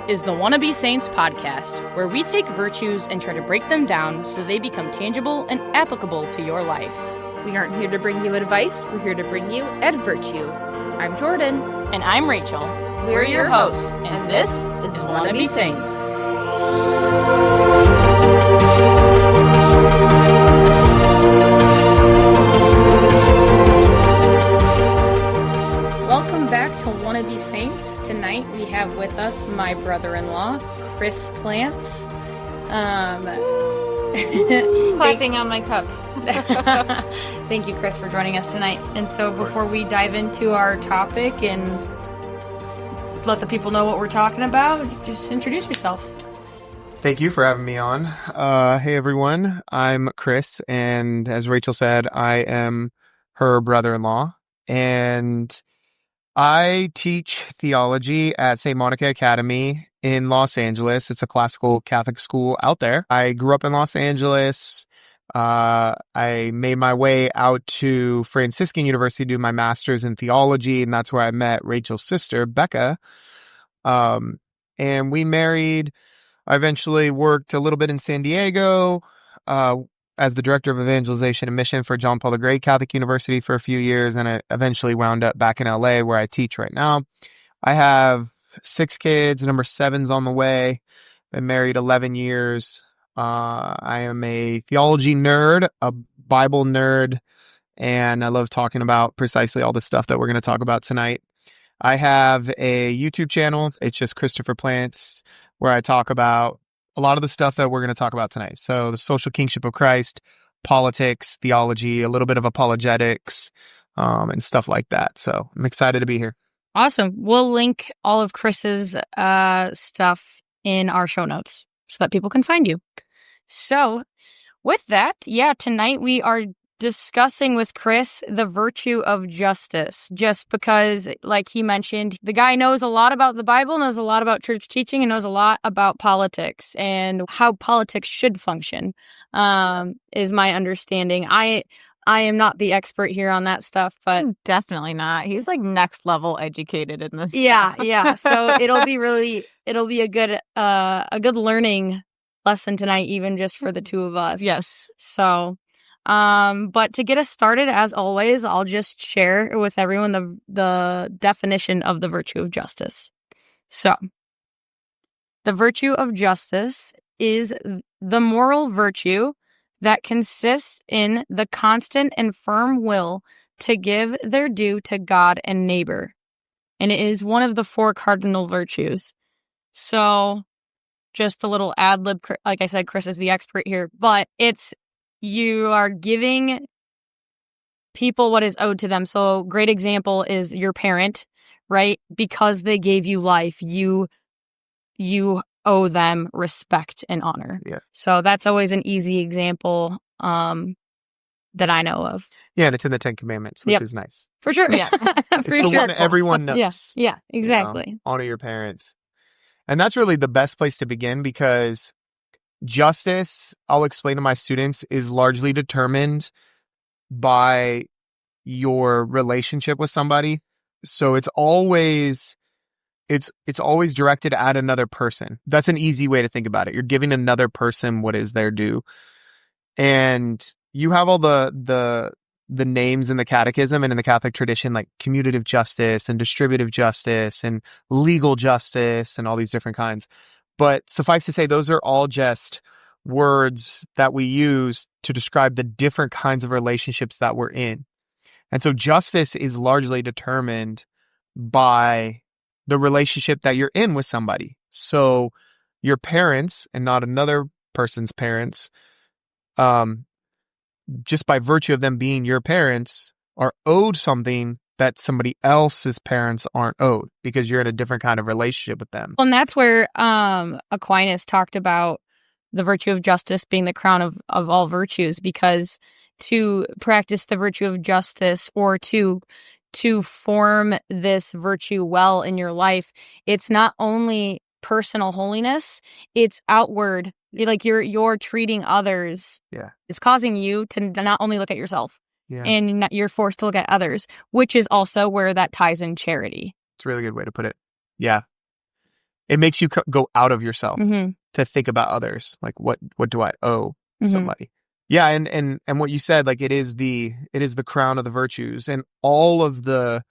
is the Wannabe Saints podcast, where we take virtues and try to break them down so they become tangible and applicable to your life. We aren't here to bring you advice, we're here to bring you virtue. I'm Jordan. And I'm Rachel. We're your hosts, and this is Wannabe Saints. Welcome back to Wannabe Saints. Tonight we have with us my brother-in-law, Chris Plance. Clapping on my cup. Thank you, Chris, for joining us tonight. And so before we dive into our topic and let the people know what we're talking about, just introduce yourself. Thank you for having me on. Hey, everyone. I'm Chris, and as Rachel said, I am her brother-in-law, and I teach theology at St. Monica Academy in Los Angeles. It's a classical Catholic school out there. I grew up in Los Angeles. I made my way out to Franciscan University to do my master's in theology, and that's where I met Rachel's sister, Becca. And we married. I eventually worked a little bit in San Diego as the director of evangelization and mission for John Paul the Great Catholic University for a few years, and I eventually wound up back in LA where I teach right now. I have 6 kids. Number 7's on the way. Been married 11 years. I am a theology nerd, a Bible nerd, and I love talking about precisely all the stuff that we're going to talk about tonight. I have a YouTube channel. It's just Christopher Plance, where I talk about a lot of the stuff that we're going to talk about tonight. So the social kingship of Christ, politics, theology, a little bit of apologetics, and stuff like that. So I'm excited to be here. Awesome. We'll link all of Chris's stuff in our show notes so that people can find you. So with that, tonight we are discussing with Chris the virtue of justice, just because, like he mentioned, the guy knows a lot about the Bible, knows a lot about church teaching, and knows a lot about politics and how politics should function, is my understanding. I am not the expert here on that stuff, but Definitely not. He's like next level educated in this. Yeah. So it'll be a good learning lesson tonight, even just for the two of us. Yes. So, but to get us started, as always, I'll just share with everyone the definition of the virtue of justice. So, the virtue of justice is the moral virtue that consists in the constant and firm will to give their due to God and neighbor. And it is one of the 4 cardinal virtues. So, just a little ad lib, like I said, Chris is the expert here, but you are giving people what is owed to them. So, great example is your parent, right? Because they gave you life, you owe them respect and honor. Yeah. So that's always an easy example that I know of. Yeah, and it's in the 10 Commandments, which is nice. For sure. Yeah. It's the one everyone knows. Yes. Yeah, exactly. You know, honor your parents. And that's really the best place to begin, because justice, I'll explain to my students, is largely determined by your relationship with somebody. So it's always directed at another person. That's an easy way to think about it. You're giving another person what is their due. And you have all the names in the catechism and in the Catholic tradition, like commutative justice and distributive justice and legal justice and all these different kinds. But suffice to say, those are all just words that we use to describe the different kinds of relationships that we're in. And so justice is largely determined by the relationship that you're in with somebody. So your parents, and not another person's parents, just by virtue of them being your parents, are owed something that somebody else's parents aren't owed, because you're in a different kind of relationship with them. Well, and that's where Aquinas talked about the virtue of justice being the crown of all virtues, because to practice the virtue of justice, or to form this virtue well in your life, it's not only personal holiness, it's outward. Like you're treating others. Yeah. It's causing you to not only look at yourself, and you're forced to look at others, which is also where that ties in charity. It's a really good way to put it. Yeah. it makes you go out of yourself Mm-hmm. to think about others. Like, what do I owe Mhm. somebody? Yeah. And what you said, like, it is the crown of the virtues, and all of the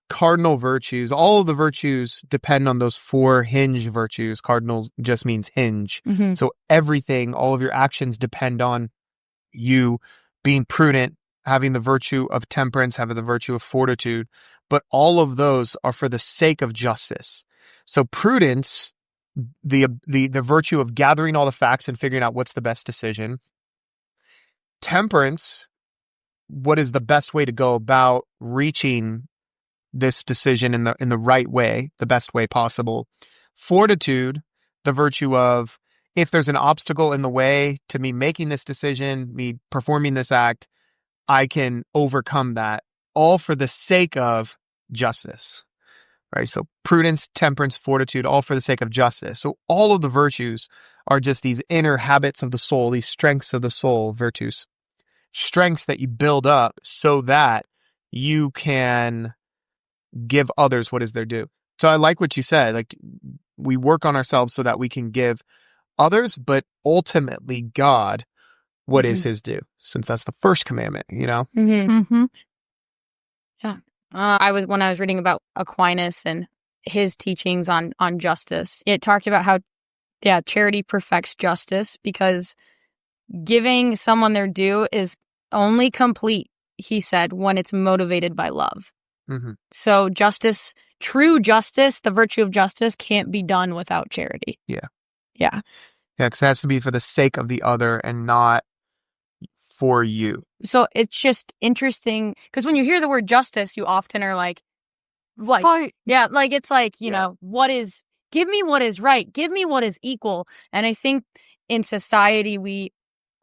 cardinal virtues, all of the virtues depend on those 4 hinge virtues. Cardinal just means hinge. Mm-hmm. So everything, all of your actions depend on you being prudent, having the virtue of temperance, having the virtue of fortitude, but all of those are for the sake of justice. So prudence, the virtue of gathering all the facts and figuring out what's the best decision. Temperance, what is the best way to go about reaching this decision in the right way, the best way possible. Fortitude, the virtue of, if there's an obstacle in the way to me making this decision, me performing this act, I can overcome that, all for the sake of justice. Right? So prudence, temperance, fortitude, all for the sake of justice. So all of the virtues are just these inner habits of the soul, these strengths of the soul, virtues, strengths that you build up so that you can give others what is their due. So I like what you said. Like, we work on ourselves so that we can give others, but ultimately God what is his due, since that's the first commandment, you know? Mm-hmm. Mm-hmm. Yeah. When I was reading about Aquinas and his teachings on justice, it talked about how, charity perfects justice, because giving someone their due is only complete, he said, when it's motivated by love. Mm-hmm. So true justice, the virtue of justice, can't be done without charity. Yeah. Yeah. Yeah, because it has to be for the sake of the other and not for you. So it's just interesting, because when you hear the word justice, you often are like, Fight. yeah, like, it's like, you Yeah. know, give me what is right, give me what is equal. And I think in society, we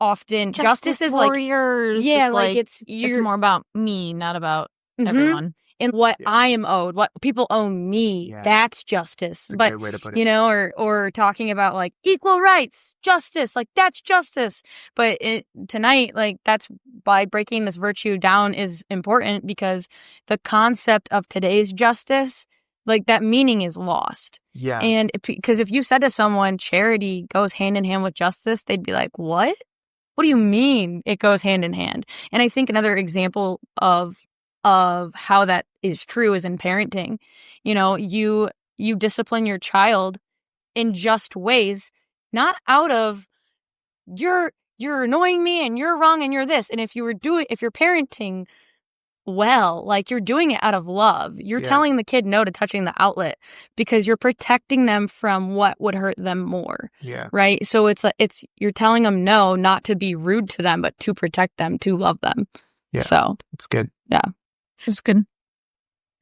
often, justice is like, warriors. yeah, it's more about me, not about everyone. And what I am owed, what people owe me, that's justice. That's a but good way to put it. You know, or talking about like equal rights, justice, like that's justice. But tonight, like, that's by breaking this virtue down is important, because the concept of today's justice, like, that meaning is lost. Yeah. And because if you said to someone charity goes hand in hand with justice, they'd be like, what? What do you mean it goes hand in hand? And I think another example of how that is true is in parenting. You know, you discipline your child in just ways, not out of you're annoying me and you're wrong and you're this. And if you're parenting well, like, you're doing it out of love. You're telling the kid no to touching the outlet because you're protecting them from what would hurt them more. Yeah. Right? So it's you're telling them no, not to be rude to them, but to protect them, to love them. Yeah. So It's good. yeah. It's good.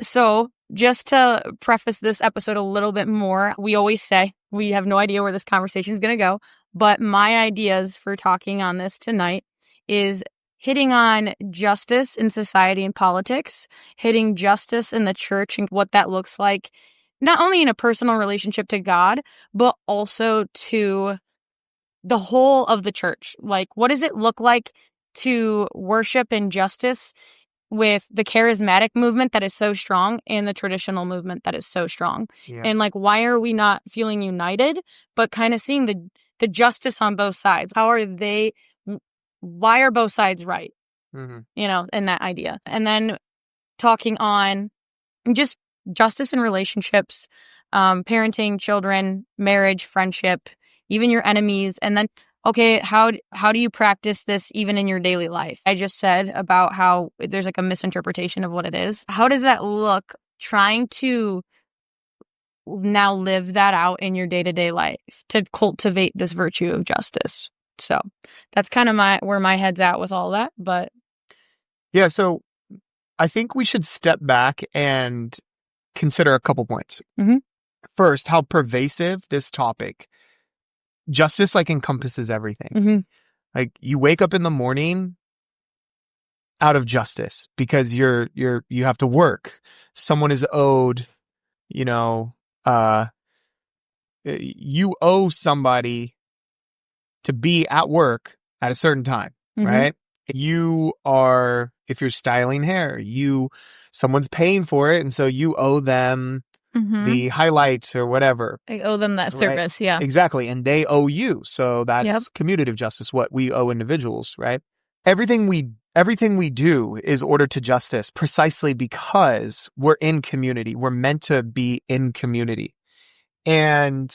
So just to preface this episode a little bit more, we always say we have no idea where this conversation is going to go, but my ideas for talking on this tonight is hitting on justice in society and politics, hitting justice in the church and what that looks like, not only in a personal relationship to God, but also to the whole of the church. Like, what does it look like to worship in justice with the charismatic movement that is so strong and the traditional movement that is so strong? Yeah. And like, why are we not feeling united, but kind of seeing the justice on both sides? Why are both sides right? Mm-hmm. You know, in that idea. And then talking on just justice in relationships, parenting, children, marriage, friendship, even your enemies. And then, okay, how do you practice this even in your daily life? I just said about how there's like a misinterpretation of what it is. How does that look, trying to now live that out in your day-to-day life to cultivate this virtue of justice? So that's kind of where my head's at with all that. But yeah, so I think we should step back and consider a couple points. Mm-hmm. First, how pervasive this topic, justice, like, encompasses everything. Mm-hmm. Like, you wake up in the morning out of justice because you have to work. Someone is owed, you know, you owe somebody to be at work at a certain time, Mm-hmm. right? If you're styling hair, someone's paying for it, and so you owe them the highlights or whatever. I owe them that service. Right? Yeah. Exactly. And they owe you. So that's Yep. commutative justice, what we owe individuals, right? Everything we do is ordered to justice precisely because we're in community. We're meant to be in community. And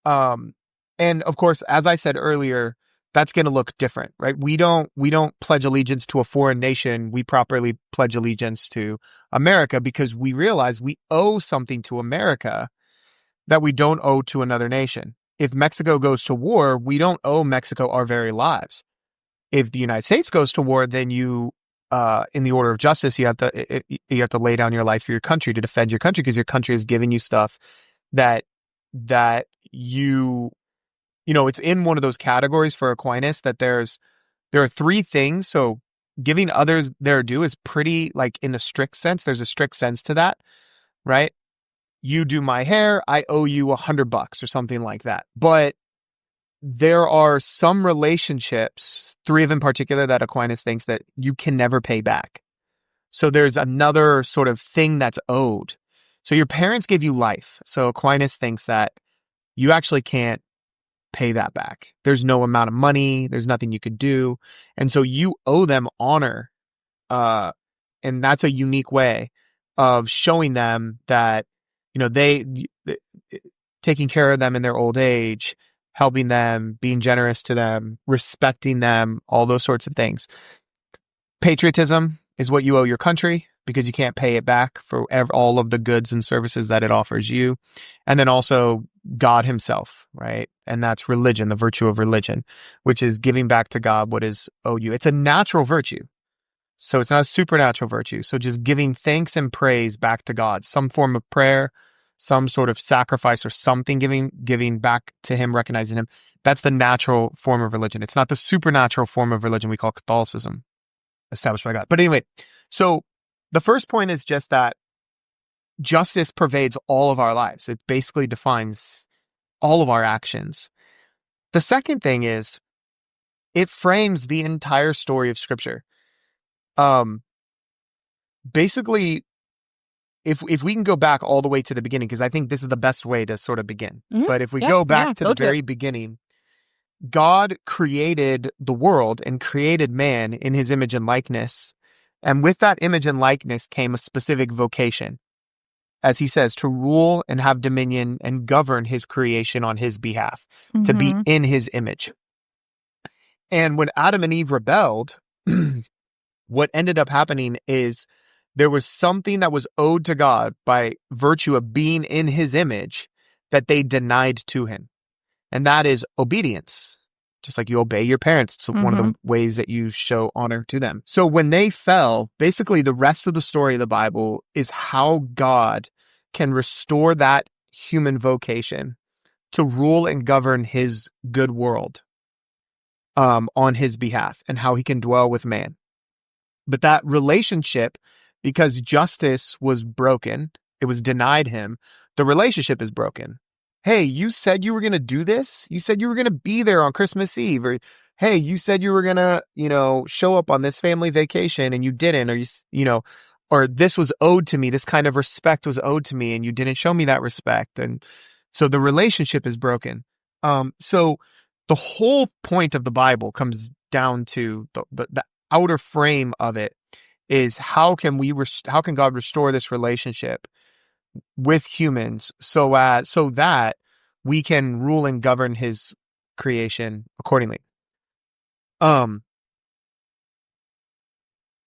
of course, as I said earlier, that's going to look different, right? We don't pledge allegiance to a foreign nation. We properly pledge allegiance to America because we realize we owe something to America that we don't owe to another nation. If Mexico goes to war, we don't owe Mexico our very lives. If the United States goes to war, then you, in the order of justice, you have to lay down your life for your country to defend your country because your country has given you stuff that you know, it's in one of those categories for Aquinas that there are three things. So giving others their due is pretty, like, in a strict sense. There's a strict sense to that, right? You do my hair, I owe you $100 or something like that. But there are some relationships, three of in particular, that Aquinas thinks that you can never pay back. So there's another sort of thing that's owed. So your parents gave you life. So Aquinas thinks that you actually can't pay that back. There's no amount of money. There's nothing you could do. And so you owe them honor. And that's a unique way of showing them that, you know, they taking care of them in their old age, helping them, being generous to them, respecting them, all those sorts of things. Patriotism is what you owe your country because you can't pay it back for all of the goods and services that it offers you. And then also God himself, right? And that's religion, the virtue of religion, which is giving back to God what is owed you. It's a natural virtue. So it's not a supernatural virtue. So just giving thanks and praise back to God, some form of prayer, some sort of sacrifice or something, giving back to him, recognizing him. That's the natural form of religion. It's not the supernatural form of religion we call Catholicism, established by God. But anyway, so the first point is just that justice pervades all of our lives. It basically defines all of our actions. The second thing is it frames the entire story of Scripture. Basically, if we can go back all the way to the beginning, because I think this is the best way to sort of begin. Mhm. But if we Yeah, go back yeah, to go the to very beginning, God created the world and created man in his image and likeness. And with that image and likeness came a specific vocation, as he says, to rule and have dominion and govern his creation on his behalf, to be in his image. And when Adam and Eve rebelled, what ended up happening is there was something that was owed to God by virtue of being in his image that they denied to him. And that is obedience. Just like you obey your parents. It's one of the ways that you show honor to them. So when they fell, basically the rest of the story of the Bible is how God can restore that human vocation to rule and govern his good world on his behalf, and how he can dwell with man. But that relationship, because justice was broken, it was denied him, the relationship is broken. Hey, you said you were going to do this. You said you were going to be there on Christmas Eve. Or, hey, you said you were going to, show up on this family vacation and you didn't. Or, or this was owed to me. This kind of respect was owed to me and you didn't show me that respect. And so the relationship is broken. So the whole point of the Bible comes down to the outer frame of it is how can God restore this relationship with humans so that we can rule and govern his creation accordingly. In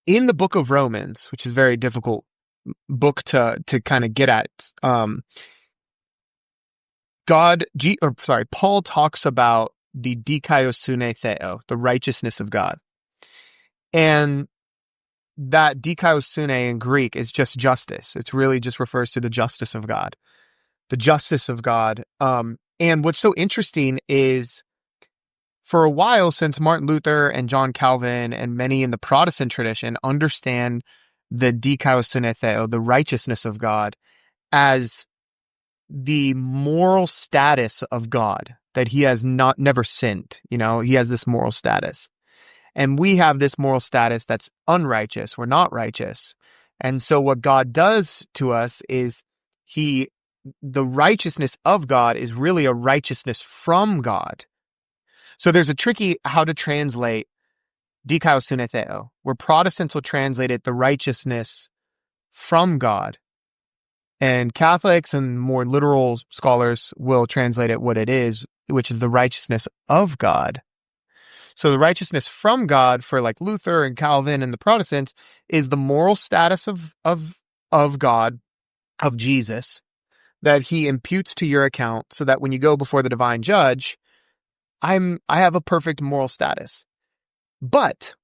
the book of Romans, which is a very difficult book to kind of get at, Paul talks about the dikaiosune theo, the righteousness of God. And that dikaiosune in Greek is just justice. It really just refers to the justice of God. The justice of God. And what's so interesting is for a while, since Martin Luther and John Calvin and many in the Protestant tradition understand the dikaiosune theo, the righteousness of God, as the moral status of God, that he has never sinned. He has this moral status. And we have this moral status that's unrighteous. We're not righteous. And so what God does to us is the righteousness of God is really a righteousness from God. So there's a tricky how to translate dikaiosunetheo, where Protestants will translate it the righteousness from God. And Catholics and more literal scholars will translate it what it is, which is the righteousness of God. So the righteousness from God for like Luther and Calvin and the Protestants is the moral status of God, of Jesus, that he imputes to your account so that when you go before the divine judge, I have a perfect moral status. But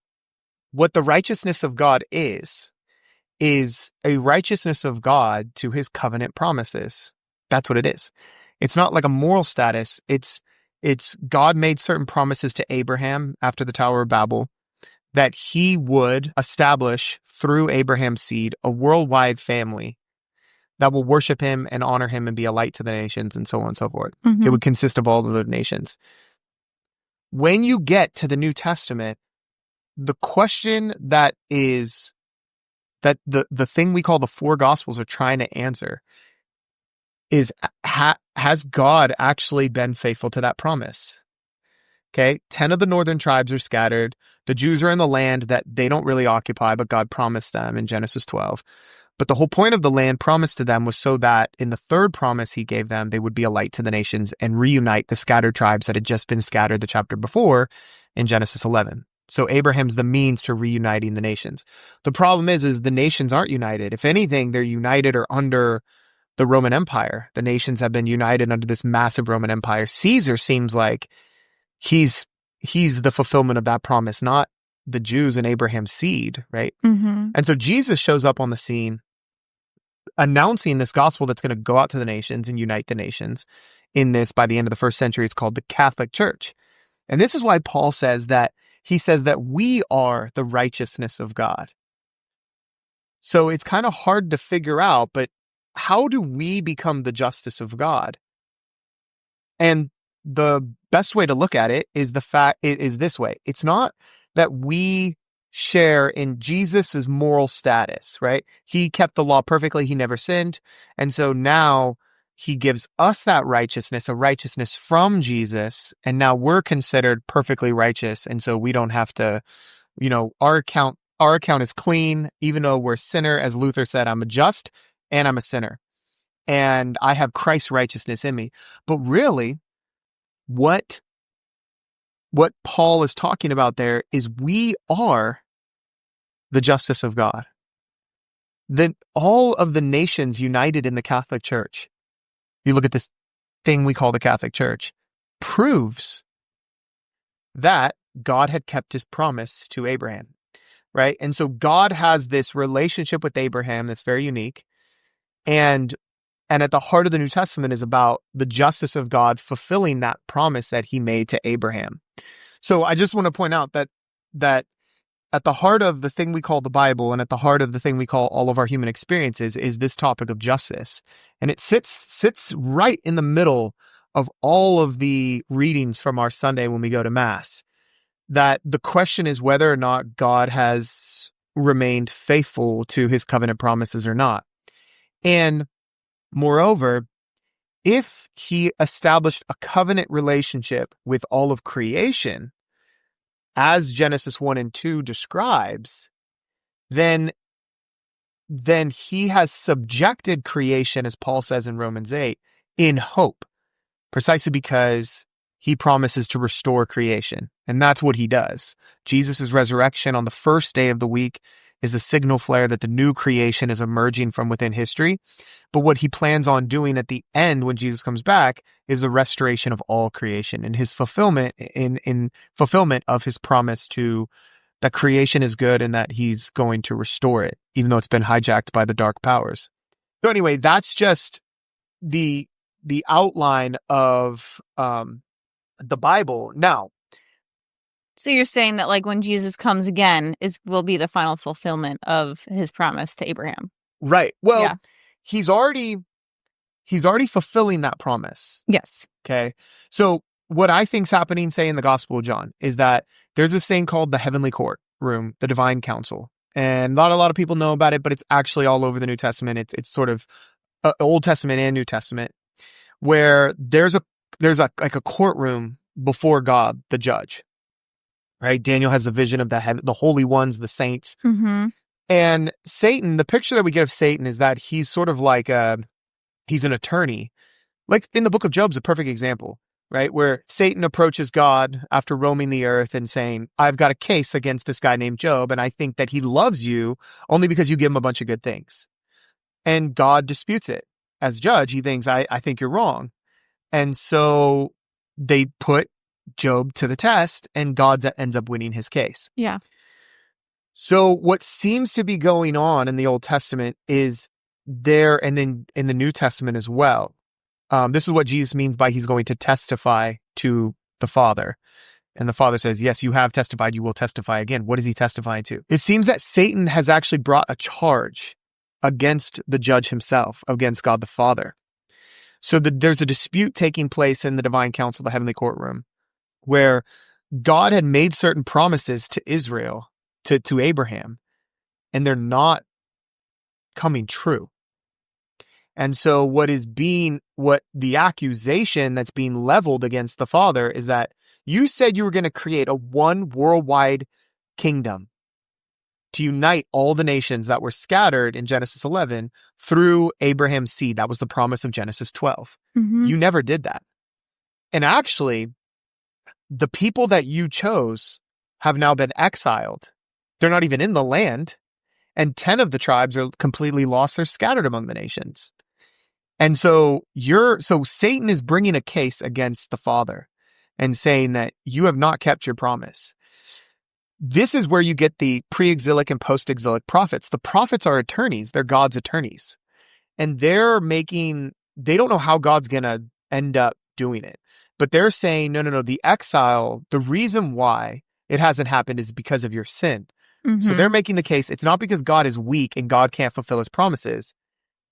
what the righteousness of God is a righteousness of God to his covenant promises. That's what it is. It's not like a moral status. It's God made certain promises to Abraham after the Tower of Babel that he would establish through Abraham's seed a worldwide family that will worship him and honor him and be a light to the nations and so on and so forth. Mm-hmm. It would consist of all of the nations. When you get to the New Testament, the question that is that the thing we call the four gospels are trying to answer is, has God actually been faithful to that promise? Okay, 10 of the northern tribes are scattered. The Jews are in the land that they don't really occupy, but God promised them in Genesis 12. But the whole point of the land promised to them was so that in the third promise he gave them, they would be a light to the nations and reunite the scattered tribes that had just been scattered the chapter before in Genesis 11. So Abraham's the means to reuniting the nations. The problem is the nations aren't united. If anything, they're united or under the Roman Empire. The nations have been united under this massive Roman Empire. Caesar seems like he's the fulfillment of that promise, not the Jews and Abraham's seed, right? Mm-hmm. And so Jesus shows up on the scene announcing this gospel that's going to go out to the nations and unite the nations. In this, by the end of the first century, it's called the Catholic Church. And this is why Paul says that we are the righteousness of God. So it's kind of hard to figure out, but how do we become the justice of God? And the best way to look at it is this way. It's not that we share in Jesus's moral status, right? He kept the law perfectly. He never sinned. And so now he gives us that righteousness, a righteousness from Jesus. And now we're considered perfectly righteous. And so we don't have to, our account is clean, even though we're a sinner. As Luther said, I'm a just and I'm a sinner. And I have Christ's righteousness in me. But really, what Paul is talking about there is we are the justice of God. Then all of the nations united in the Catholic Church, you look at this thing we call the Catholic Church, proves that God had kept his promise to Abraham, right? And so God has this relationship with Abraham that's very unique. And at the heart of the New Testament is about the justice of God fulfilling that promise that he made to Abraham. So I just want to point out that at the heart of the thing we call the Bible and at the heart of the thing we call all of our human experiences is this topic of justice. And it sits right in the middle of all of the readings from our Sunday when we go to Mass. That the question is whether or not God has remained faithful to his covenant promises or not. And moreover, if he established a covenant relationship with all of creation, as Genesis 1 and 2 describes, then he has subjected creation, as Paul says in Romans 8, in hope, precisely because he promises to restore creation. And that's what he does. Jesus' resurrection on the first day of the week is a signal flare that the new creation is emerging from within history. But what he plans on doing at the end when Jesus comes back is the restoration of all creation and his fulfillment in fulfillment of his promise to that creation is good and that he's going to restore it, even though it's been hijacked by the dark powers. So anyway, that's just the outline of the Bible. Now, So you're saying that like when Jesus comes again will be the final fulfillment of his promise to Abraham. right. Well, Yeah. he's already fulfilling that promise. Yes. Okay. So what I think's happening, say in the Gospel of John, is that there's this thing called the heavenly court room, the divine council. And not a lot of people know about it, but it's actually all over the New Testament. It's sort of Old Testament and New Testament, where there's like a courtroom before God, the judge, right? Daniel has the vision of the holy ones, the saints. Mm-hmm. And Satan, the picture that we get of Satan is that he's sort of like he's an attorney. Like in the book of Job's a perfect example, right? Where Satan approaches God after roaming the earth and saying, I've got a case against this guy named Job, and I think that he loves you only because you give him a bunch of good things. And God disputes it. As judge, he thinks, I think you're wrong. And so they put Job to the test, and God ends up winning his case. Yeah. So what seems to be going on in the Old Testament is there, and then in the New Testament as well. This is what Jesus means by he's going to testify to the Father. And the Father says, yes, you have testified, you will testify again. What is he testifying to? It seems that Satan has actually brought a charge against the judge himself, against God the Father. So there's a dispute taking place in the divine council, the heavenly courtroom, where God had made certain promises to Israel, to Abraham, and they're not coming true. And so what the accusation that's being leveled against the Father is that you said you were going to create a one worldwide kingdom to unite all the nations that were scattered in Genesis 11 through Abraham's seed. That was the promise of Genesis 12. Mm-hmm. You never did that. And actually, the people that you chose have now been exiled. They're not even in the land. And 10 of the tribes are completely lost. They're scattered among the nations. And so Satan is bringing a case against the Father and saying that you have not kept your promise. This is where you get the pre-exilic and post-exilic prophets. The prophets are attorneys. They're God's attorneys. And they don't know how God's going to end up doing it. But they're saying, no, the exile, the reason why it hasn't happened is because of your sin. Mm-hmm. So they're making the case, it's not because God is weak and God can't fulfill his promises.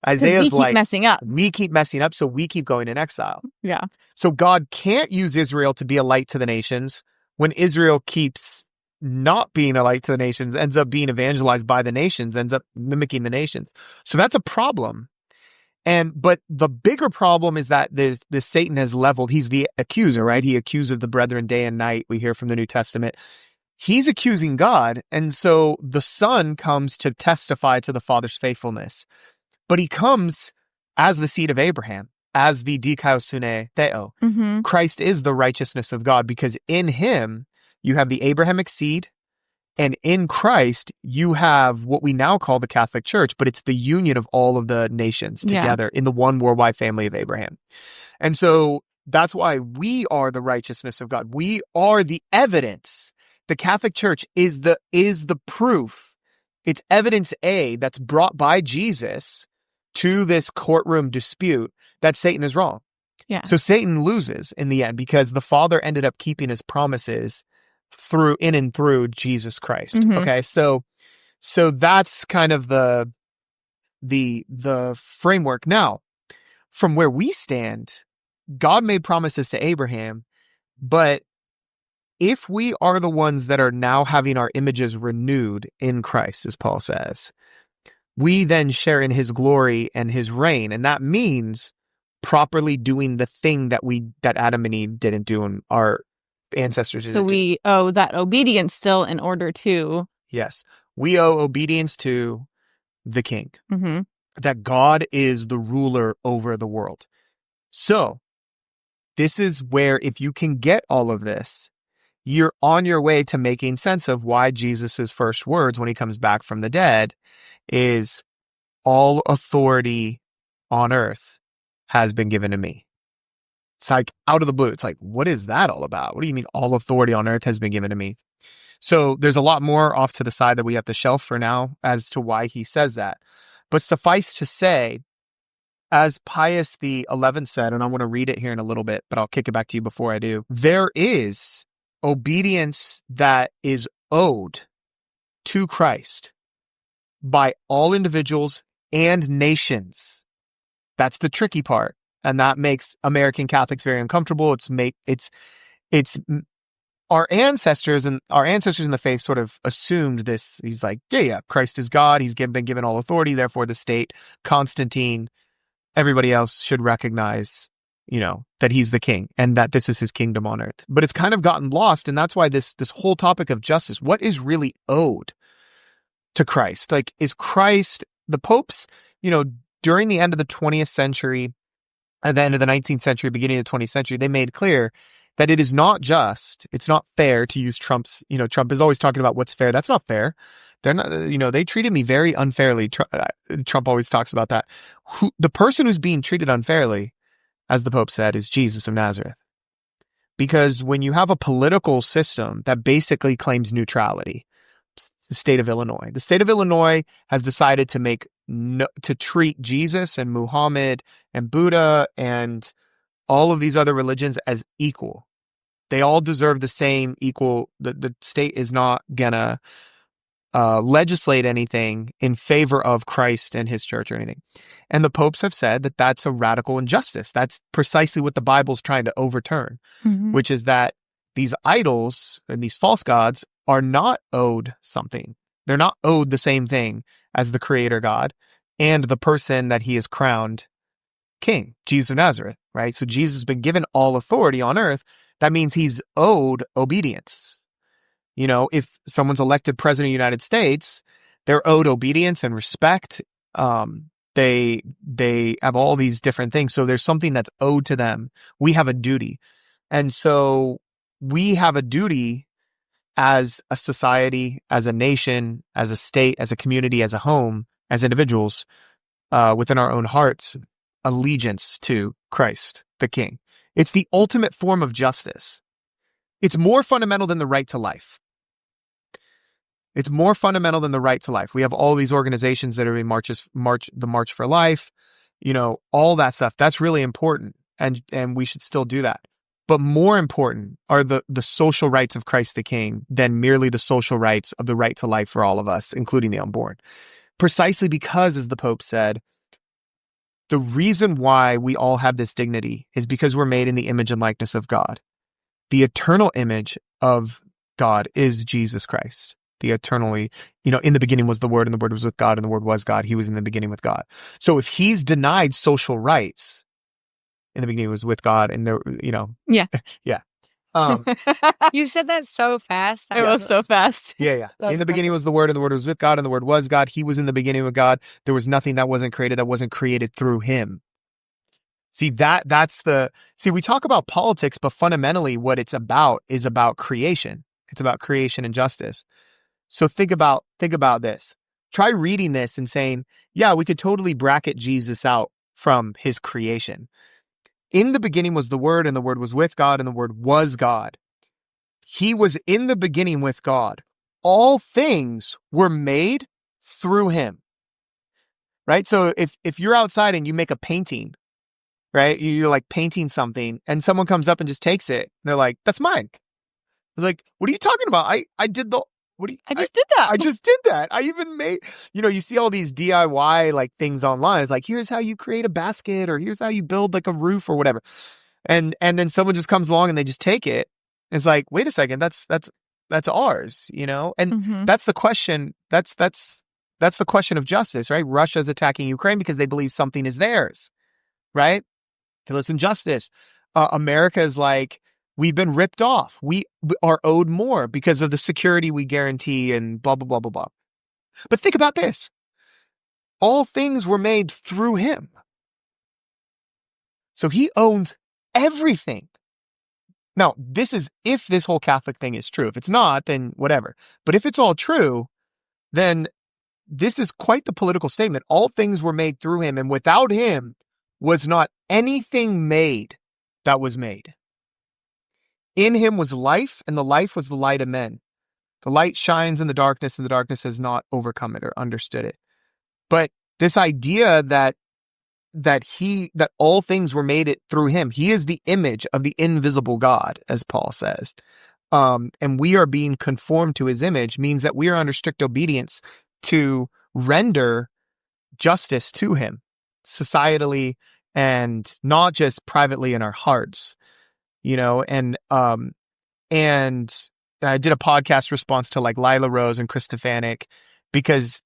Isaiah's we keep messing up. We keep messing up, so we keep going in exile. Yeah. So God can't use Israel to be a light to the nations when Israel keeps not being a light to the nations, ends up being evangelized by the nations, ends up mimicking the nations. So that's a problem. But the bigger problem is that this Satan has leveled, he's the accuser, right? He accuses the brethren day and night. We hear from the New Testament. He's accusing God. And so the Son comes to testify to the Father's faithfulness. But he comes as the seed of Abraham, as the dikaiosune theo. Mm-hmm. Christ is the righteousness of God because in him you have the Abrahamic seed, and in Christ you have what we now call the Catholic Church, but it's the union of all of the nations together in the one worldwide family of Abraham. And so that's why we are the righteousness of God. We are the evidence. The Catholic Church is the proof. It's evidence A that's brought by Jesus to this courtroom dispute that Satan is wrong. Yeah. So Satan loses in the end because the Father ended up keeping his promises in and through Jesus Christ. Mm-hmm. Okay. So that's kind of the framework. Now, from where we stand, God made promises to Abraham, but if we are the ones that are now having our images renewed in Christ, as Paul says, we then share in his glory and his reign. And that means properly doing the thing that Adam and Eve didn't do and our ancestors didn't do. So we owe that obedience still in order to... Yes. We owe obedience to the King. Mm-hmm. That God is the ruler over the world. So this is where if you can get all of this, you're on your way to making sense of why Jesus' first words when he comes back from the dead is all authority on earth has been given to me. It's like out of the blue. It's like, what is that all about? What do you mean all authority on earth has been given to me? So there's a lot more off to the side that we have to shelf for now as to why he says that. But suffice to say, as Pius XI said, and I want to read it here in a little bit, but I'll kick it back to you before I do. There is obedience that is owed to Christ by all individuals and nations. That's the tricky part. And that makes American Catholics very uncomfortable. It's our ancestors in the faith sort of assumed this. He's like, yeah, Christ is God. He's been given all authority. Therefore, the state, Constantine everybody else should recognize, that he's the king and that this is his kingdom on earth. But it's kind of gotten lost. And that's why this whole topic of justice, what is really owed to Christ? Like, is Christ, the popes, during the end of the 20th century, at the end of the 19th century, beginning of the 20th century, they made clear that it is not just, it's not fair to use Trump's, Trump is always talking about what's fair. That's not fair. They're not, they treated me very unfairly. Trump always talks about that. The person who's being treated unfairly, as the Pope said, is Jesus of Nazareth. Because when you have a political system that basically claims neutrality, the state of Illinois has decided to treat Jesus and Muhammad and Buddha and all of these other religions as equal. They all deserve the same equal. The state is not gonna legislate anything in favor of Christ and his church or anything. And the popes have said that that's a radical injustice. That's precisely what the Bible's trying to overturn, which is that these idols and these false gods are not owed something. They're not owed the same thing as the creator God and the person that he has crowned king, Jesus of Nazareth, right? So Jesus has been given all authority on earth. That means he's owed obedience. If someone's elected president of the United States, they're owed obedience and respect. They have all these different things. So there's something that's owed to them. We have a duty. And so we have a duty as a society, as a nation, as a state, as a community, as a home, as individuals, within our own hearts, allegiance to Christ, the King. It's the ultimate form of justice. It's more fundamental than the right to life. It's more fundamental than the right to life. We have all these organizations that are doing the March for Life, all that stuff. That's really important, and we should still do that. But more important are the social rights of Christ the King than merely the social rights of the right to life for all of us, including the unborn. Precisely because, as the Pope said, the reason why we all have this dignity is because we're made in the image and likeness of God. The eternal image of God is Jesus Christ. The eternally, in the beginning was the Word, and the Word was with God, and the Word was God. He was in the beginning with God. So if he's denied social rights, in the beginning was with God, and there, Yeah. yeah. You said that so fast. It was so fast. Yeah. That's In the beginning was the Word, and the Word was with God, and the Word was God. He was in the beginning with God. There was nothing that wasn't created through him. See, we talk about politics, but fundamentally what it's about is about creation. It's about creation and justice. So think about this. Try reading this and saying, yeah, we could totally bracket Jesus out from his creation. In the beginning was the Word, and the Word was with God, and the Word was God. He was in the beginning with God. All things were made through him. Right? So if you're outside and you make a painting, right? You're like painting something, and someone comes up and just takes it. And they're like, that's mine. I was like, what are you talking about? I did the... I just did that. I just did that. I even made, you see all these DIY like things online. It's like, here's how you create a basket, or here's how you build like a roof or whatever. And then someone just comes along and they just take it. It's like, wait a second, that's ours, And that's the question. That's the question of justice, right? Russia's attacking Ukraine because they believe something is theirs, right? It's injustice. America is like, we've been ripped off. We are owed more because of the security we guarantee and blah, blah, blah, blah, blah. But think about this. All things were made through him. So he owns everything. Now, this is if this whole Catholic thing is true. If it's not, then whatever. But if it's all true, then this is quite the political statement. All things were made through him, and without him was not anything made that was made. In him was life, and the life was the light of men. The light shines in the darkness, and the darkness has not overcome it or understood it. But this idea that all things were made it through him, he is the image of the invisible God, as Paul says. And we are being conformed to his image means that we are under strict obedience to render justice to him, societally and not just privately in our hearts. And I did a podcast response to like Lila Rose and Chris Stefanik because,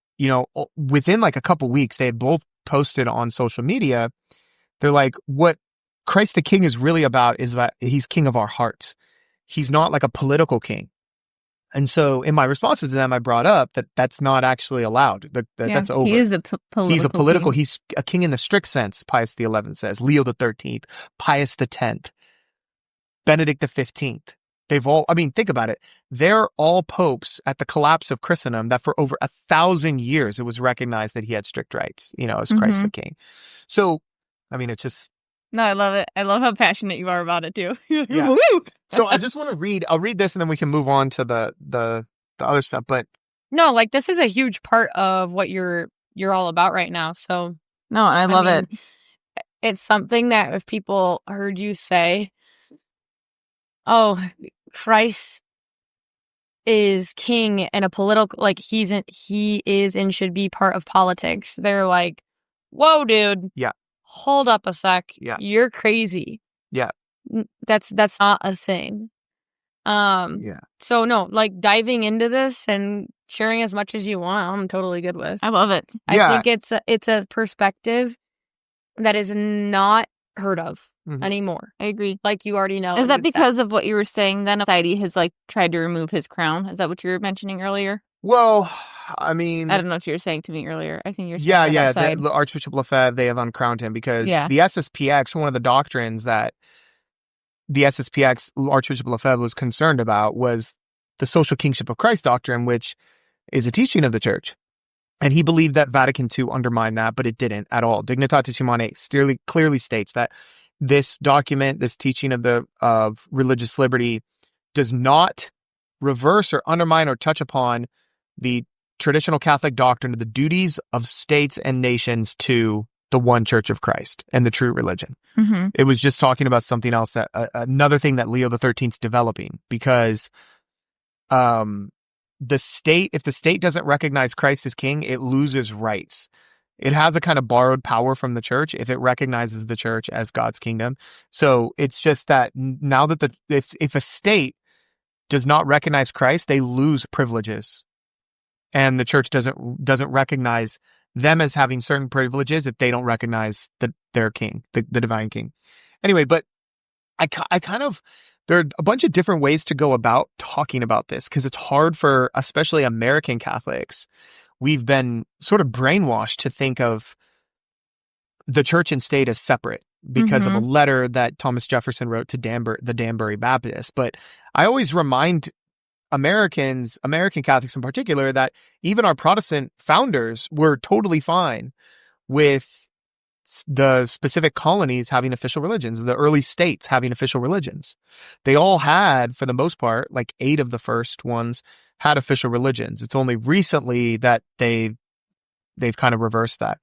within like a couple weeks, they had both posted on social media They're like, what Christ the King is really about is that he's king of our hearts. He's not like a political king. And so in my responses to them, I brought up that that's not actually allowed. That's over. He is a He's a political, king. he's a king in the strict sense, Pius XI says, Leo XIII, Pius X, Benedict XV. They've all, I mean, think about it. They're all popes at the collapse of Christendom that for over 1,000 years, it was recognized that he had strict rights, as Christ the King. So, I mean, it's just. No, I love it. I love how passionate you are about it too. Yeah. Woo! So I just want to I'll read this and then we can move on to the other stuff. But no, like this is a huge part of what you're all about right now. So no, and I love it. It's something that if people heard you say, oh, Christ is king and a political, like he is and should be part of politics. They're like, whoa, dude. Yeah. Hold up a sec. Yeah. You're crazy. Yeah. That's not a thing. Yeah. So no, like diving into this and sharing as much as you want, I'm totally good with. I love it. I think it's a perspective that is not heard of anymore. I agree. Like you already know. Is that because of what you were saying then? Society has like tried to remove his crown. Is that what you were mentioning earlier? Well, I mean, I don't know what you were saying to me earlier. I think you're saying the Archbishop Lefebvre, they have uncrowned him because the SSPX, one of the doctrines that the SSPX Archbishop Lefebvre was concerned about was the social kingship of Christ doctrine, which is a teaching of the church. And he believed that Vatican II undermined that, but it didn't at all. Dignitatis Humanae clearly states that this document, this teaching of religious liberty, does not reverse or undermine or touch upon the traditional Catholic doctrine of the duties of states and nations to the one Church of Christ and the true religion. Mm-hmm. It was just talking about something else, that another thing that Leo XIII is developing, because if the state doesn't recognize Christ as king, it loses rights. It has a kind of borrowed power from the church if it recognizes the church as God's kingdom. So it's just that now that if a state does not recognize Christ, they lose privileges. And the church doesn't recognize them as having certain privileges if they don't recognize their king, the divine king. Anyway, but I kind of, there are a bunch of different ways to go about talking about this because it's hard for especially American Catholics. We've been sort of brainwashed to think of the church and state as separate because of a letter that Thomas Jefferson wrote to the Danbury Baptists. But I always remind American Catholics in particular, that even our Protestant founders were totally fine with the specific colonies having official religions, the early states having official religions. They all had, for the most part, like 8 of the first ones had official religions. It's only recently that they've kind of reversed that.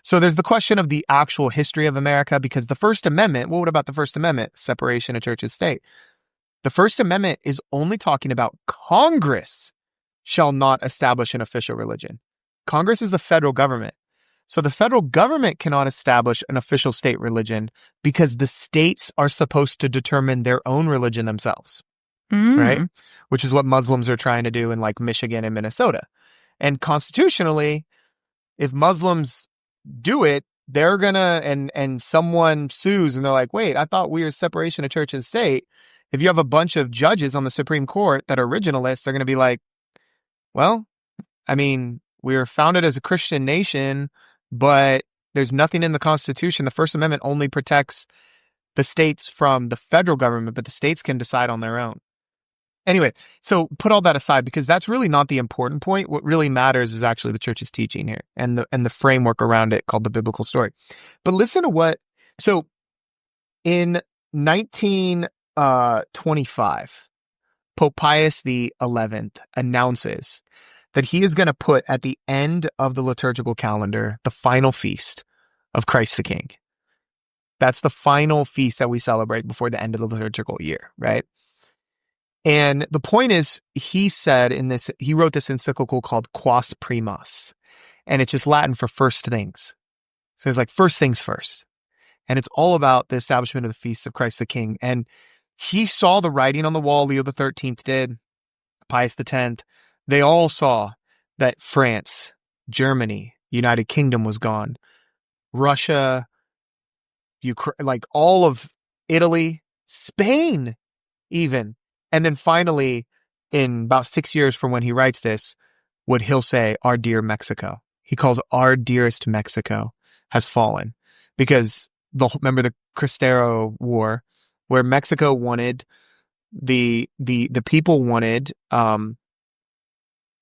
So there's the question of the actual history of America, because the First Amendment, what about the First Amendment? Separation of church and state. The First Amendment is only talking about Congress shall not establish an official religion. Congress is the federal government. So the federal government cannot establish an official state religion because the states are supposed to determine their own religion themselves, right? Which is what Muslims are trying to do in like Michigan and Minnesota. And constitutionally, if Muslims do it, they're gonna, and someone sues and they're like, wait, I thought we were separation of church and state. If you have a bunch of judges on the Supreme Court that are originalists, they're going to be like, well, I mean, we were founded as a Christian nation, but there's nothing in the Constitution. The First Amendment only protects the states from the federal government, but the states can decide on their own. Anyway, so put all that aside because that's really not the important point. What really matters is actually the church's teaching here and the framework around it called the biblical story. But listen to so in 1925, Pope Pius XI announces that he is going to put at the end of the liturgical calendar the final feast of Christ the King. That's the final feast that we celebrate before the end of the liturgical year, right? And the point is, he wrote this encyclical called Quas Primas, and it's just Latin for first things. So it's like first things first. And it's all about the establishment of the feast of Christ the King. And he saw the writing on the wall, Leo XIII did, Pius X. They all saw that France, Germany, United Kingdom was gone. Russia, like all of Italy, Spain, even. And then finally, in about 6 years from when he writes this, what he'll say, our dear Mexico. He calls our dearest Mexico has fallen because remember the Cristero War, where Mexico wanted the people wanted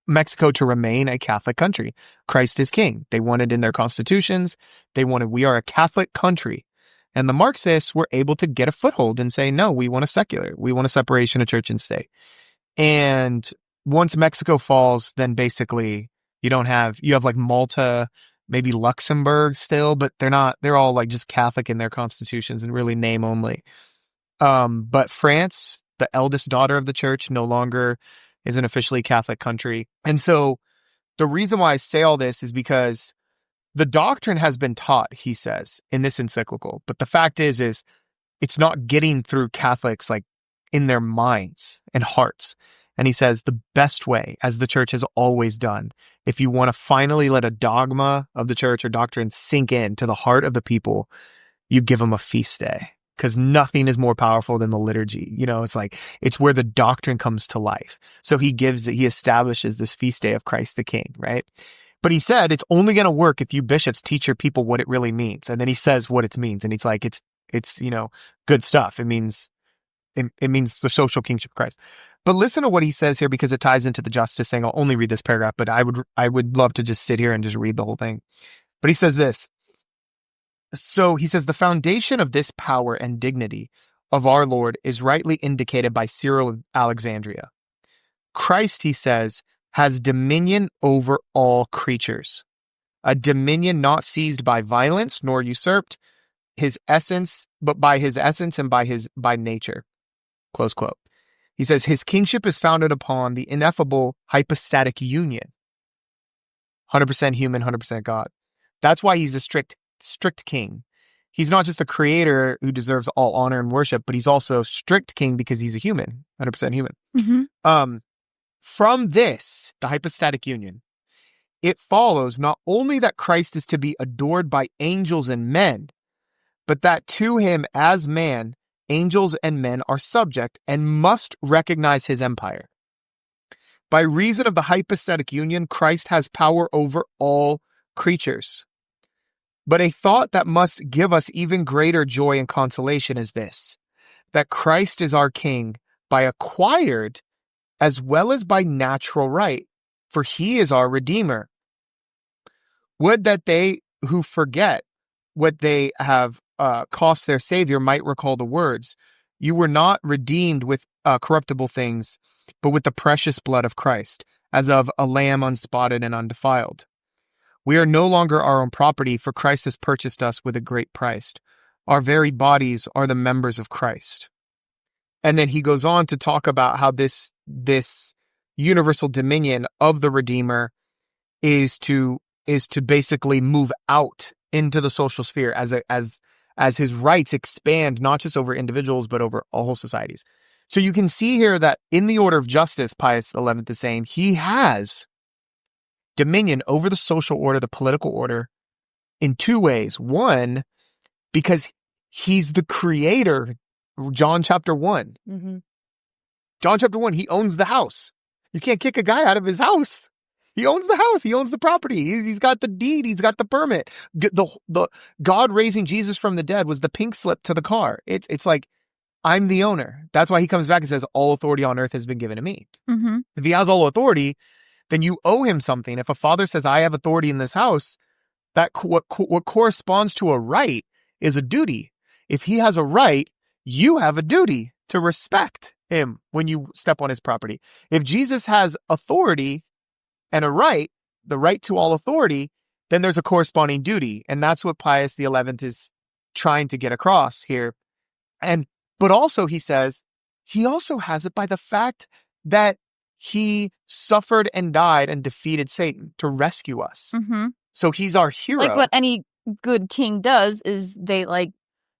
Mexico to remain a Catholic country. Christ is king. They wanted in their constitutions, we are a Catholic country. And the Marxists were able to get a foothold and say, no, we want a separation of church and state. And once Mexico falls, then basically you have like Malta, maybe Luxembourg still, but they're all like just Catholic in their constitutions and really name only. But France, the eldest daughter of the church, no longer is an officially Catholic country. And so the reason why I say all this is because the doctrine has been taught, he says, in this encyclical. But the fact is it's not getting through Catholics like in their minds and hearts. And he says the best way, as the church has always done, if you want to finally let a dogma of the church or doctrine sink into the heart of the people, you give them a feast day. Because nothing is more powerful than the liturgy. It's where the doctrine comes to life. So he establishes this feast day of Christ the King, right? But he said it's only going to work if you bishops teach your people what it really means. And then he says what it means. And it's like, it's good stuff. It means the social kingship of Christ. But listen to what he says here because it ties into the justice thing. I'll only read this paragraph, but I would love to just sit here and just read the whole thing. But he says this. So he says the foundation of this power and dignity of our Lord is rightly indicated by Cyril of Alexandria. Christ, he says, has dominion over all creatures, a dominion not seized by violence nor usurped his essence, but by his essence and by nature. Close quote. He says his kingship is founded upon the ineffable hypostatic union. 100% human, 100% God. That's why he's a strict king. He's not just the creator who deserves all honor and worship, but he's also strict king because he's a human, 100% human. Mm-hmm. From this, the hypostatic union, it follows not only that Christ is to be adored by angels and men, but that to him as man, angels and men are subject and must recognize his empire. By reason of the hypostatic union, Christ has power over all creatures. But a thought that must give us even greater joy and consolation is this, that Christ is our King by acquired as well as by natural right, for he is our Redeemer. Would that they who forget what they have cost their Savior might recall the words, you were not redeemed with corruptible things, but with the precious blood of Christ, as of a lamb unspotted and undefiled. We are no longer our own property, for Christ has purchased us with a great price. Our very bodies are the members of Christ. And then he goes on to talk about how this universal dominion of the Redeemer is to basically move out into the social sphere as his rights expand not just over individuals but over all societies. So you can see here that in the order of justice, Pius XI is saying he has dominion over the social order, the political order, in two ways. One, because he's the creator. John chapter 1. Mm-hmm. John chapter 1, he owns the house. You can't kick a guy out of his house. He owns the house. He owns the property. He's got the deed. He's got the permit. The God raising Jesus from the dead was the pink slip to the car. It's like, I'm the owner. That's why he comes back and says, all authority on earth has been given to me. Mm-hmm. If he has all authority, then you owe him something. If a father says, I have authority in this house, that what corresponds to a right is a duty. If he has a right, you have a duty to respect him when you step on his property. If Jesus has authority and a right, the right to all authority, then there's a corresponding duty. And that's what Pius XI is trying to get across here. But also, he says, he also has it by the fact that he suffered and died and defeated Satan to rescue us. Mm-hmm. So he's our hero. Like what any good king does is they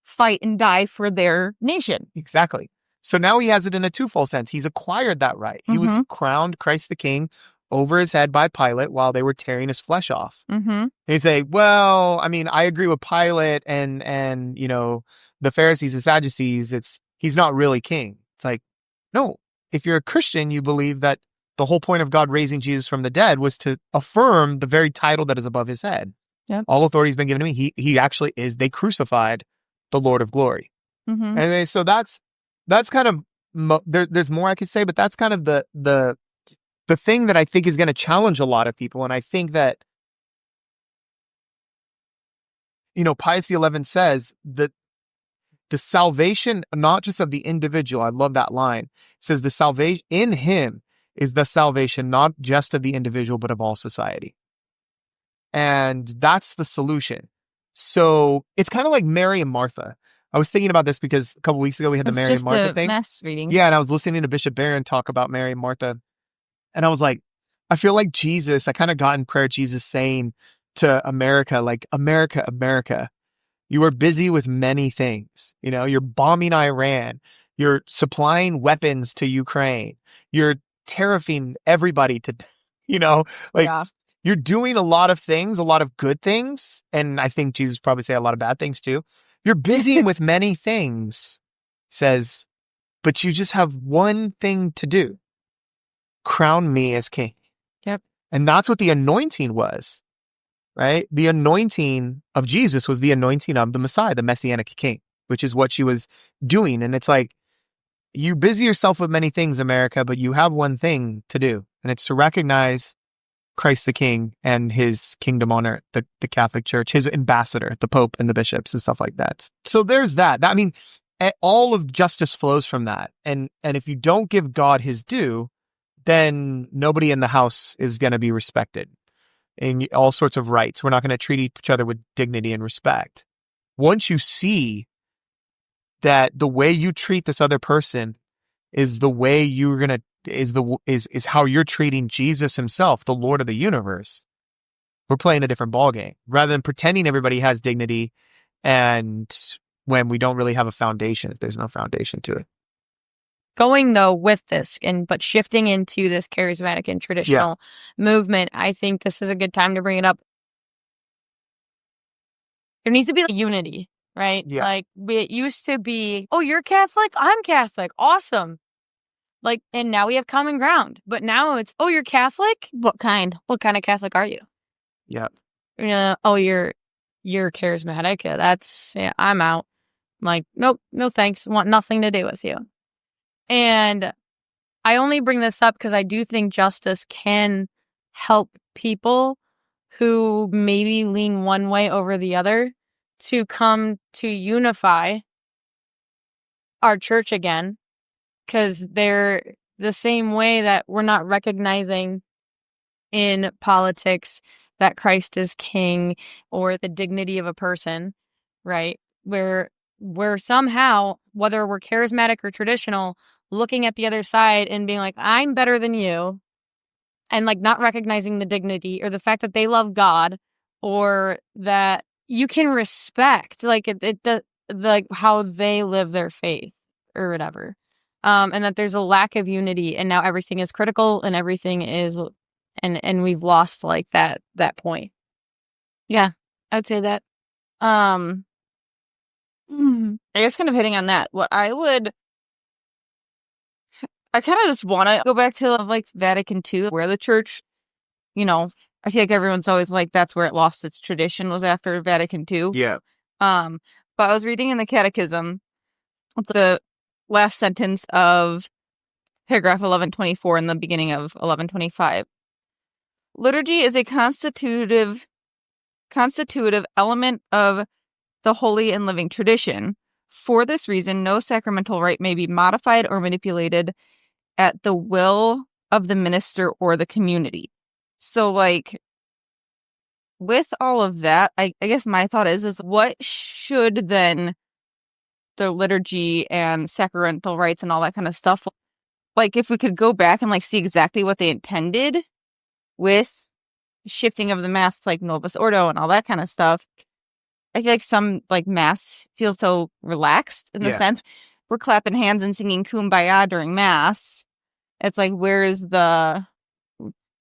fight and die for their nation. Exactly. So now he has it in a twofold sense. He's acquired that right. He was crowned Christ the King over his head by Pilate while they were tearing his flesh off. Mm-hmm. And you say, well, I mean, I agree with Pilate and the Pharisees and Sadducees. He's not really king. It's like, no, if you're a Christian, you believe that the whole point of God raising Jesus from the dead was to affirm the very title that is above his head. Yep. All authority has been given to me. He actually is. They crucified the Lord of glory. Mm-hmm. And so that's kind of, there's more I could say, but that's kind of the thing that I think is going to challenge a lot of people. And I think that, Pius XI says that the salvation, not just of the individual, I love that line. It says the salvation in him is the salvation, not just of the individual, but of all society. And that's the solution. So it's kind of like Mary and Martha. I was thinking about this because a couple weeks ago we had the Mary and Martha thing. Mass reading. Yeah, and I was listening to Bishop Barron talk about Mary and Martha. And I was like, I feel like Jesus, I kind of got in prayer Jesus saying to America, like, America, America, you are busy with many things. You're bombing Iran. You're supplying weapons to Ukraine. You're tariffing everybody to, Yeah. You're doing a lot of things, a lot of good things. And I think Jesus probably say a lot of bad things too. You're busy with many things, says, but you just have one thing to do. Crown me as king. Yep. And that's what the anointing was, right? The anointing of Jesus was the anointing of the Messiah, the Messianic king, which is what she was doing. And it's like, you busy yourself with many things, America, but you have one thing to do. And it's to recognize Christ the King and his kingdom on earth, the Catholic Church, his ambassador, the Pope and the bishops and stuff like that. So there's that. I mean, all of justice flows from that. And if you don't give God his due, then nobody in the house is going to be respected in all sorts of rights. We're not going to treat each other with dignity and respect. Once you see that the way you treat this other person is the way you're going to is how you're treating Jesus himself, the Lord of the universe, we're playing a different ballgame rather than pretending everybody has dignity. And when we don't really have a foundation, there's no foundation to it. Going though with this but shifting into this charismatic and traditional movement, I think this is a good time to bring it up. There needs to be unity, right? Yeah. Like it used to be, oh, you're Catholic, I'm Catholic, awesome. Like, and now we have common ground. But now it's, oh, you're Catholic? What kind? What kind of Catholic are you? Yeah. Oh, you're charismatic. I'm out. I'm like, nope, no thanks. Want nothing to do with you. And I only bring this up because I do think justice can help people who maybe lean one way over the other to come to unify our church again. Because they're the same way that we're not recognizing in politics that Christ is king or the dignity of a person, right? Where we're somehow, whether we're charismatic or traditional, looking at the other side and being like, I'm better than you, and like not recognizing the dignity or the fact that they love God or that you can respect like like how they live their faith or whatever. And that there's a lack of unity and now everything is critical and everything is, and we've lost like that point. Yeah, I'd say that. I guess kind of hitting on that. I kind of just want to go back to like Vatican II, where the church, I feel like everyone's always like, that's where it lost its tradition was after Vatican II. Yeah. But I was reading in the Catechism, it's the last sentence of paragraph 1124 in the beginning of 1125. Liturgy is a constitutive element of the holy and living tradition. For this reason, no sacramental rite may be modified or manipulated at the will of the minister or the community. So, like, with all of that, I guess my thought is what should then the liturgy and sacramental rites and all that kind of stuff, like, if we could go back and, like, see exactly what they intended with shifting of the mass, like Novus Ordo and all that kind of stuff, I feel like some, like, mass feels so relaxed in the sense we're clapping hands and singing Kumbaya during mass. It's like, where's the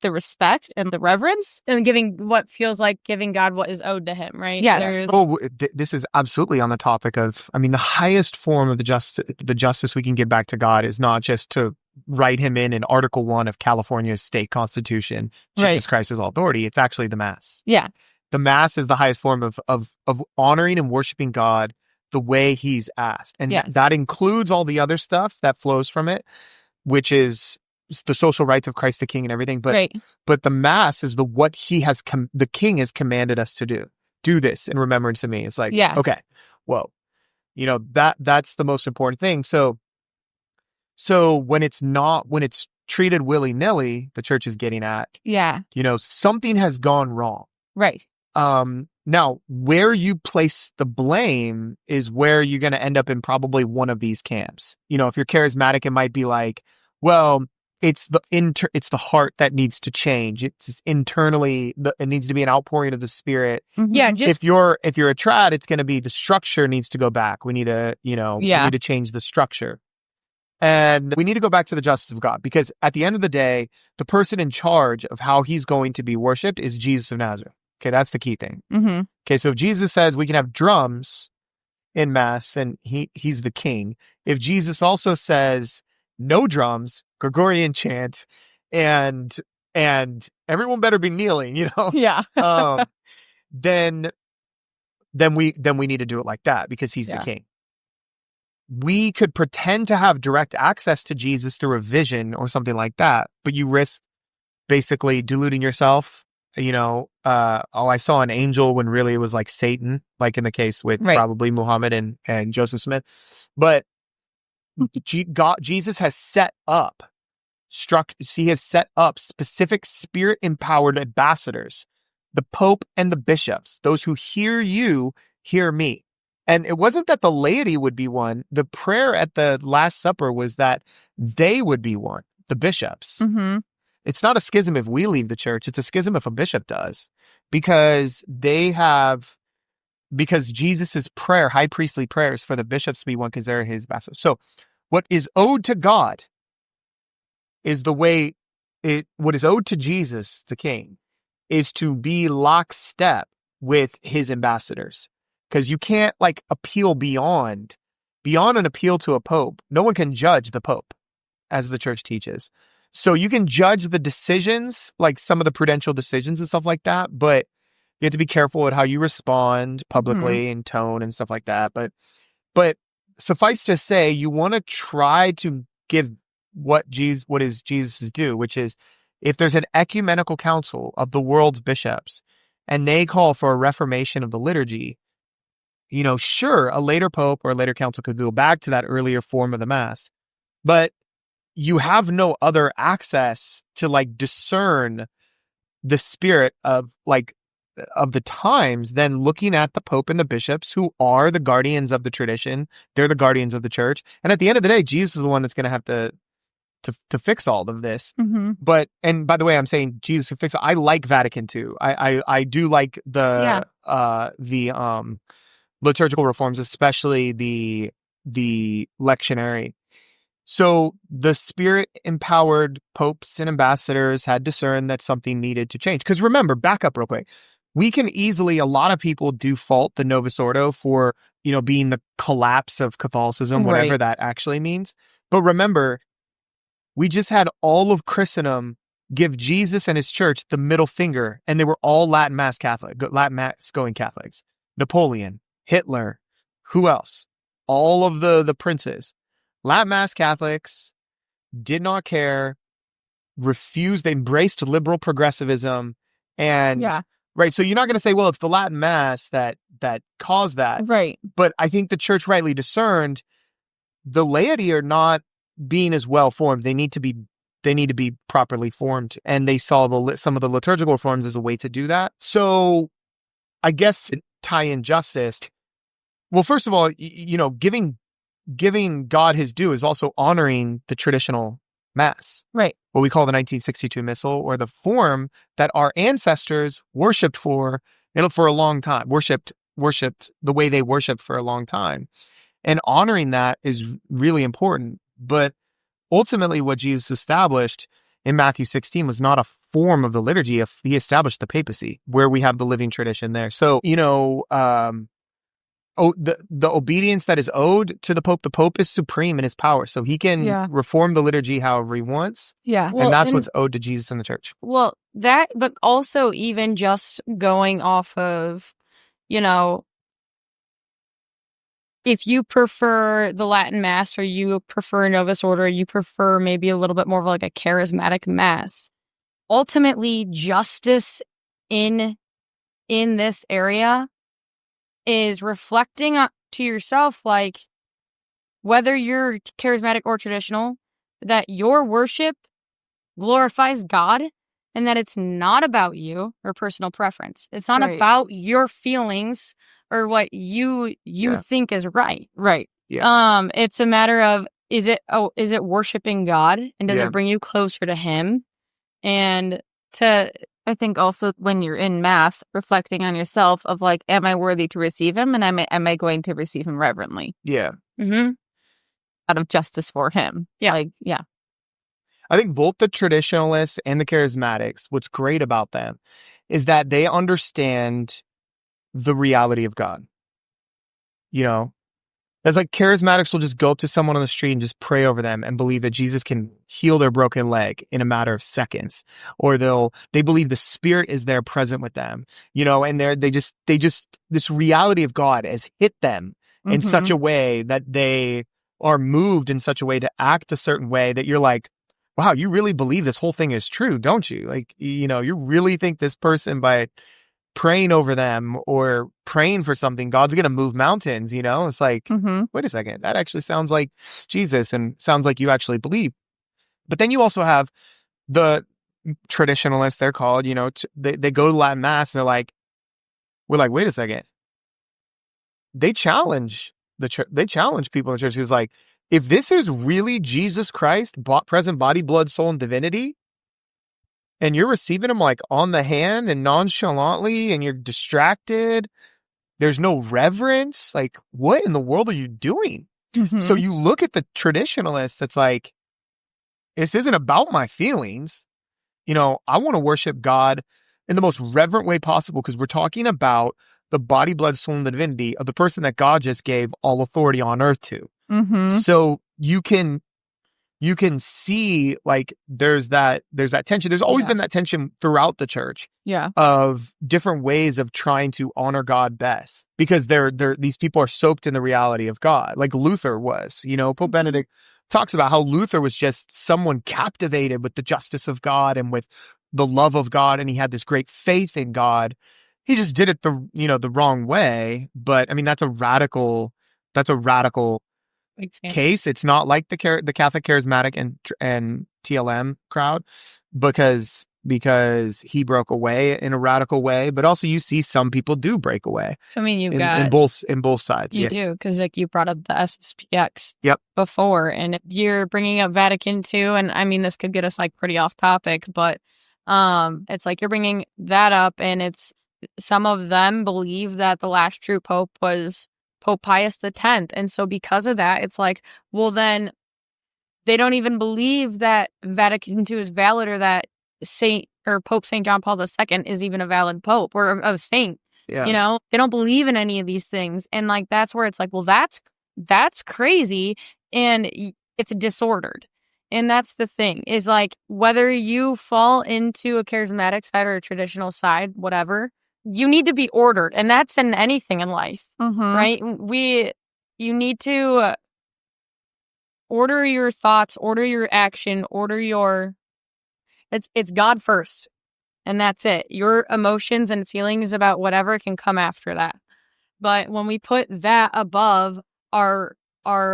the respect and the reverence. And giving what feels like giving God what is owed to him, right? Yes. This is absolutely on the topic of, the highest form of the justice we can give back to God is not just to write him in Article 1 of California's state constitution, Jesus Christ is all authority. It's actually the Mass. Yeah. The Mass is the highest form of honoring and worshiping God the way he's asked. And that includes all the other stuff that flows from it, which is the social rights of Christ the King and everything. But the Mass is what he has, the King has commanded us to do. Do this in remembrance of me. It's like, okay, whoa, that's the most important thing. So when it's treated willy-nilly, the church is getting at, something has gone wrong. Right. Now, where you place the blame is where you're going to end up in probably one of these camps. If you're charismatic, it might be like, well, it's the heart that needs to change. It's internally, it needs to be an outpouring of the Spirit. Mm-hmm. Yeah. If you're a trad, it's going to be the structure needs to go back. We need to, we need to change the structure. And we need to go back to the justice of God, because at the end of the day, the person in charge of how he's going to be worshipped is Jesus of Nazareth. Okay, that's the key thing. Mm-hmm. Okay, so if Jesus says we can have drums in Mass, then he's the king. If Jesus also says no drums, Gregorian chant, and everyone better be kneeling, Yeah. then we need to do it like that, because he's the king. We could pretend to have direct access to Jesus through a vision or something like that, but you risk basically deluding yourself. I saw an angel when really it was like Satan, like in the case with probably Muhammad and Joseph Smith. But Jesus has set up specific Spirit-empowered ambassadors, the Pope and the bishops, those who hear you, hear me. And it wasn't that the laity would be one. The prayer at the Last Supper was that they would be one, the bishops. Mm-hmm. It's not a schism if we leave the church. It's a schism if a bishop does, because Jesus' prayer, high priestly prayers for the bishops to be one, because they're his vassals. So what is owed to God is what is owed to Jesus, the King, is to be lockstep with his ambassadors. Because you can't appeal beyond an appeal to a pope. No one can judge the pope, as the church teaches. So you can judge the decisions, like some of the prudential decisions and stuff like that, but you have to be careful at how you respond publicly and tone and stuff like that. But suffice to say, you want to try to give what is Jesus' due, which is, if there's an ecumenical council of the world's bishops and they call for a reformation of the liturgy, sure, a later pope or a later council could go back to that earlier form of the Mass, but you have no other access to discern the spirit of the times than looking at the Pope and the bishops, who are the guardians of the tradition. They're the guardians of the church. And at the end of the day, Jesus is the one that's going to have to fix all of this. Mm-hmm. And by the way, I'm saying Jesus can fix it. I like Vatican II. I do like the liturgical reforms, especially the lectionary. So the Spirit-empowered popes and ambassadors had discerned that something needed to change. Because remember, back up real quick. A lot of people do fault the Novus Ordo for, being the collapse of Catholicism, whatever that actually means. But remember, we just had all of Christendom give Jesus and his church the middle finger, and they were all Latin Mass going Catholics. Napoleon, Hitler, who else? All of the princes. Latin Mass Catholics did not care, refused, they embraced liberal progressivism, and right. So you're not going to say, well, it's the Latin Mass that caused that, right? But I think the church rightly discerned the laity are not being as well formed. They need to be properly formed, and they saw some of the liturgical reforms as a way to do that. So, I guess to tie in justice. Well, first of all, giving God his due is also honoring the traditional Mass. Right. What we call the 1962 Missal, or the form that our ancestors worshipped for a long time, worshipped the way they worshipped for a long time. And honoring that is really important. But ultimately what Jesus established in Matthew 16 was not a form of the liturgy, he established the papacy, where we have the living tradition there. So, the obedience that is owed to the Pope is supreme in his power. So he can reform the liturgy however he wants. Yeah. And that's what's owed to Jesus and the church. Well, but also even just going off of, if you prefer the Latin Mass or you prefer Novus Ordo, you prefer maybe a little bit more of like a charismatic Mass. Ultimately, justice in this area is reflecting to yourself, like, whether you're charismatic or traditional, that your worship glorifies God and that it's not about you or personal preference. It's not about your feelings or what you think is right. Right. Yeah. It's a matter of, is it worshiping God, and does it bring you closer to him? And I think also when you're in Mass, reflecting on yourself of like, am I worthy to receive him? And am I going to receive him reverently? Yeah. Mm-hmm. Out of justice for him. Yeah. I think both the traditionalists and the charismatics, what's great about them is that they understand the reality of God. It's like charismatics will just go up to someone on the street and just pray over them and believe that Jesus can heal their broken leg in a matter of seconds. Or they believe the Spirit is there present with them, and they just, this reality of God has hit them in such a way that they are moved in such a way to act a certain way that you're like, wow, you really believe this whole thing is true, don't you? Like, you really think this person, by praying over them or praying for something, God's going to move mountains, It's like, wait a second, that actually sounds like Jesus and sounds like you actually believe. But then you also have the traditionalists, they're called, they go to Latin Mass and we're like, wait a second. They challenge they challenge people in the church who's like, if this is really Jesus Christ, present body, blood, soul, and divinity, and you're receiving him like on the hand and nonchalantly, and you're distracted, there's no reverence, like, what in the world are you doing? So you look at the traditionalist that's like, this isn't about my feelings. I want to worship God in the most reverent way possible, because we're talking about the body, blood, soul, and the divinity of the person that God just gave all authority on earth to. So you can see, like, there's that tension. There's always been that tension throughout the church. Yeah. Of different ways of trying to honor God best, because these people are soaked in the reality of God. Like Luther was, Pope Benedict talks about how Luther was just someone captivated with the justice of God and with the love of God. And he had this great faith in God. He just did it the wrong way. But I mean, that's a radical case. It's not like the Catholic charismatic and TLM crowd, because he broke away in a radical way. But also you see some people do break away. I mean, you've got in both sides. You do, because like you brought up the SSPX Yep. before, and you're bringing up Vatican II, and I mean, this could get us like pretty off topic, but it's like you're bringing that up, and it's, some of them believe that the last true pope was Pope Pius X. And so because of that, it's like, well, then they don't even believe that Vatican II is valid, or that Pope St. John Paul II is even a valid pope or a saint. Yeah. They don't believe in any of these things. And like, that's where it's like, well, that's crazy, and it's disordered. And that's the thing, is like, whether you fall into a charismatic side or a traditional side, whatever, you need to be ordered. And that's in anything in life, right? You need to order your thoughts, order your action, it's God first. And that's it. Your emotions and feelings about whatever can come after that. But when we put that above our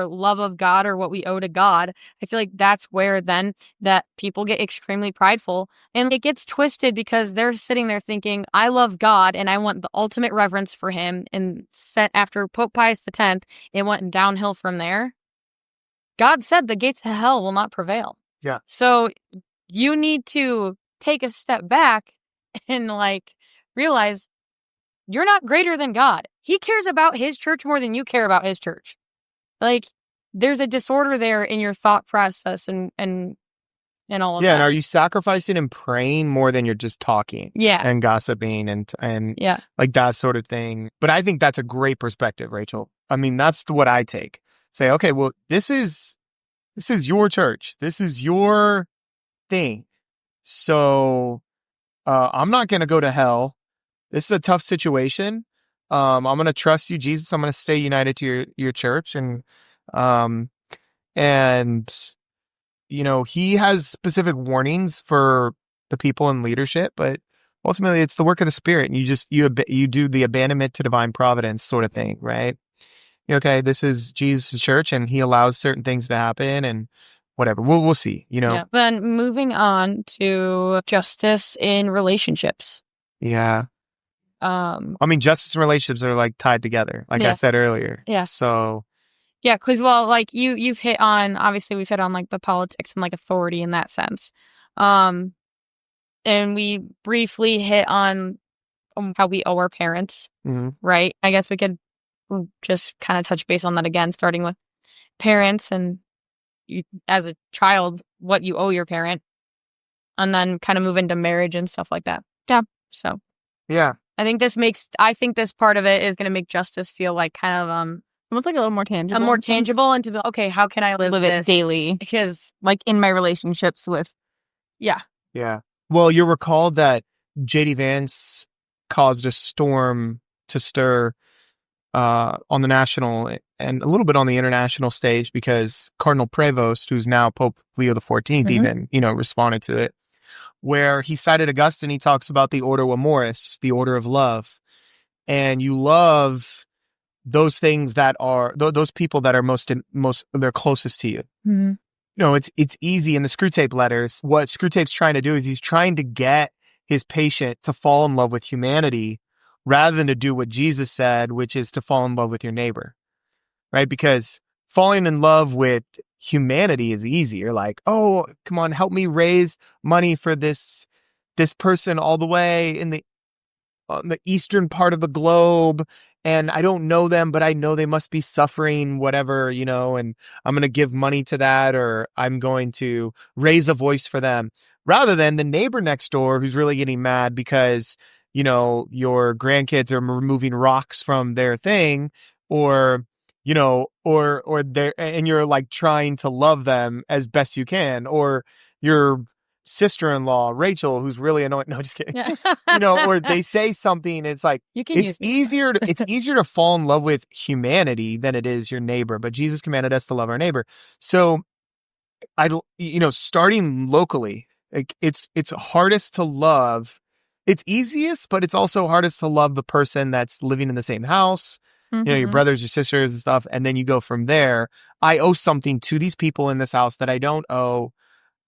love of God, or what we owe to God, I feel like that's where then that people get extremely prideful, and it gets twisted, because they're sitting there thinking, I love God and I want the ultimate reverence for him. And set after Pope Pius X, it went downhill from there. God said the gates of hell will not prevail. Yeah. So you need to take a step back and like realize you're not greater than God. He cares about his church more than you care about his church. Like, there's a disorder there in your thought process and and all of Yeah, that. and are you sacrificing and praying more than you're just talking? Yeah. And gossiping and Yeah. like that sort of thing. But I think that's a great perspective, Rachel. I mean, that's what I take. Say, okay, well, this is your church. This is your thing. So I'm not going to go to hell. This is a tough situation. I'm going to trust you, Jesus. I'm going to stay united to your church. And you know, he has specific warnings for the people in leadership, but ultimately it's the work of the Spirit. And you do the abandonment to divine providence sort of thing, right? Okay, this is Jesus' church and he allows certain things to happen and whatever. We'll see, you know. Yeah. Then moving on to justice in relationships. Yeah. I mean, justice and relationships are like tied together, like I said earlier. Yeah. So yeah, because like you've hit on, obviously we've hit on like the politics and like authority in that sense. And we briefly hit on how we owe our parents, right? I guess we could just kind of touch base on that again, starting with parents and you, as a child, what you owe your parent, and then kind of move into marriage and stuff like that. Yeah. So, yeah. I think this part of it is going to make justice feel like kind of almost like a little more tangible. more tangible, and to be okay, how can I live it this daily? Because like in my relationships with. Yeah. Well, you'll recall that J.D. Vance caused a storm to stir on the national and a little bit on the international stage because Cardinal Prevost, who's now Pope Leo XIV, even, you know, responded to it, where he cited Augustine. He talks about the ordo amoris, the order of love. And you love those things that are, those people that are most, they're closest to you. You know, it's easy in the Screwtape letters. What Screwtape's trying to do is he's trying to get his patient to fall in love with humanity rather than to do what Jesus said, which is to fall in love with your neighbor, right? Because falling in love with humanity is easy. You're like, oh, come on, help me raise money for this person all the way in the eastern part of the globe. And I don't know them, but I know they must be suffering, whatever, you know, and I'm going to give money to that, or I'm going to raise a voice for them, rather than the neighbor next door who's really getting mad because, you know, your grandkids are removing rocks from their thing, or, you know, or they're, and you're like trying to love them as best you can, or your sister-in-law Rachel, who's really annoying. No, just kidding. Yeah. You know, or they say something. It's like it's easier to fall in love with humanity than it is your neighbor. But Jesus commanded us to love our neighbor. So, starting locally, like it's hardest to love. It's easiest, but it's also hardest to love the person that's living in the same house. You know, your brothers, your sisters, and stuff. And then you go from there. I owe something to these people in this house that I don't owe.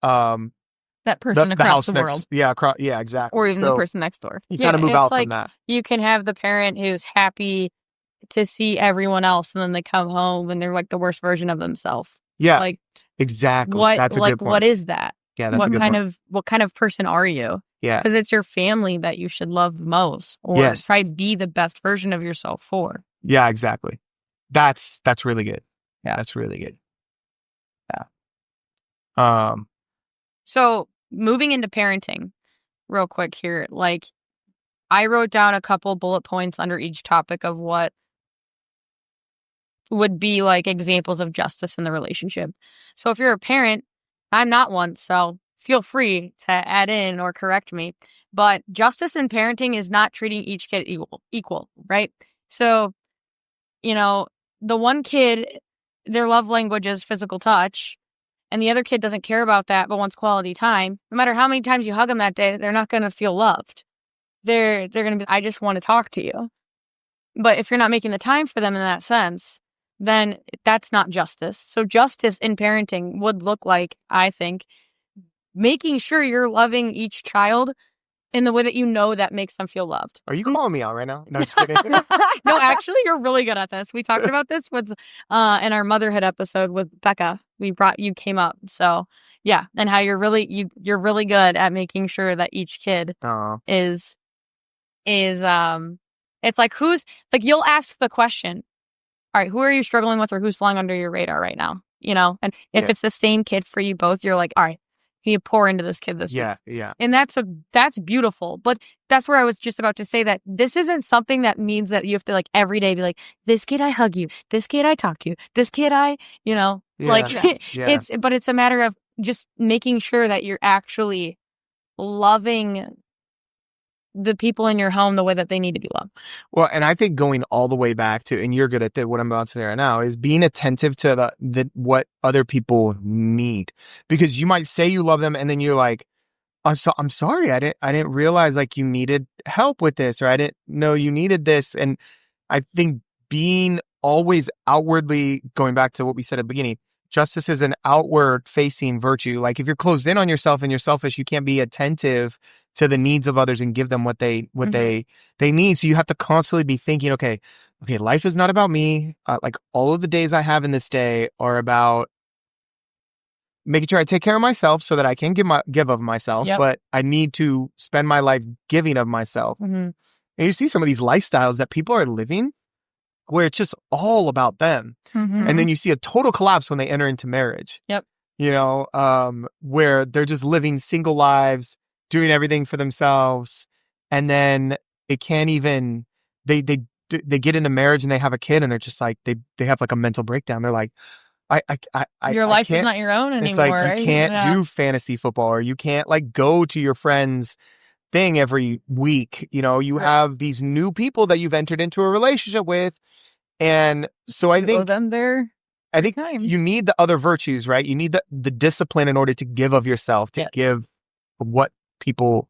That person across the world. Yeah, exactly. Or even the person next door. You kind of move out from that. You can have the parent who's happy to see everyone else, and then they come home and they're like the worst version of themselves. Yeah, like exactly. That's a good point. What is that? Yeah, that's a good point. What kind of person are you? Yeah, because it's your family that you should love most, or try to be the best version of yourself for. Yeah, exactly. That's really good. Yeah, that's really good. Yeah. So moving into parenting real quick here, like I wrote down a couple bullet points under each topic of what would be like examples of justice in the relationship. So if you're a parent, I'm not one, so feel free to add in or correct me. But justice in parenting is not treating each kid equal, right? So, you know, the one kid, their love language is physical touch, and the other kid doesn't care about that but wants quality time. No matter how many times you hug them that day, they're not going to feel loved. They're going to be, I just want to talk to you. But if you're not making the time for them in that sense, then that's not justice. So justice in parenting would look like, I think, making sure you're loving each child in the way that you know that makes them feel loved. Are you calling me out right now? No, just kidding. No, actually, you're really good at this. We talked about this with in our motherhood episode with Becca. You came up. So yeah, and how you're really good at making sure that each kid is it's like you'll ask the question, all right, who are you struggling with, or who's flying under your radar right now? You know, and if it's the same kid for you both, you're like, all right, Can you pour into this kid this week? Yeah. And that's beautiful. But that's where I was just about to say that this isn't something that means that you have to like every day be like, this kid I hug you, this kid I talk to, this kid I, like Yeah. it's a matter of just making sure that you're actually loving the people in your home the way that they need to be loved. Well, and I think going all the way back to, and you're good at what I'm about to say right now, is being attentive to the what other people need. Because you might say you love them and then you're like, I'm sorry, I didn't realize like you needed help with this, or I didn't know you needed this. And I think being always outwardly, going back to what we said at the beginning, justice is an outward facing virtue. Like if you're closed in on yourself and you're selfish, you can't be attentive to the needs of others and give them what they need. So you have to constantly be thinking, okay, life is not about me. Like all of the days I have in this day are about making sure I take care of myself so that I can give of myself, but I need to spend my life giving of myself. And you see some of these lifestyles that people are living where it's just all about them. And then you see a total collapse when they enter into marriage. Where they're just living single lives, doing everything for themselves. And then it can't even, they get into marriage and they have a kid and they're just like, they have like a mental breakdown. They're like, your life is not your own anymore. It's like right? You can't do fantasy football, or you can't like go to your friend's thing every week. You have these new people that you've entered into a relationship with. And so I think you need the other virtues, right? You need the discipline in order to give of yourself, to give what people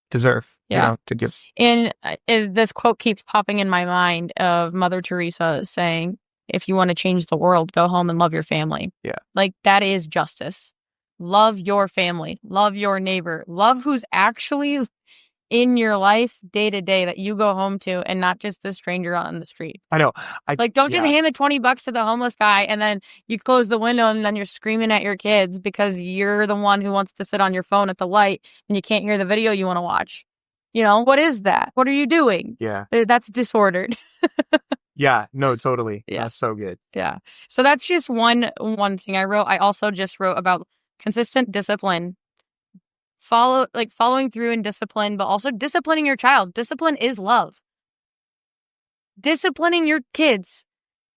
deserve, to give. And this quote keeps popping in my mind of Mother Teresa saying, if you want to change the world, go home and love your family. Yeah. Like that is justice. Love your family. Love your neighbor. Love who's actually in your life day to day that you go home to, and not just the stranger on the street. I know. Don't just hand the $20 to the homeless guy and then you close the window and then you're screaming at your kids because you're the one who wants to sit on your phone at the light and you can't hear the video you want to watch. What is that? What are you doing? Yeah. That's disordered. Yeah, no, totally. Yeah. That's so good. Yeah. So that's just one thing I wrote. I also just wrote about consistent discipline. Following through in discipline, but also disciplining your child. Discipline is love. Disciplining your kids.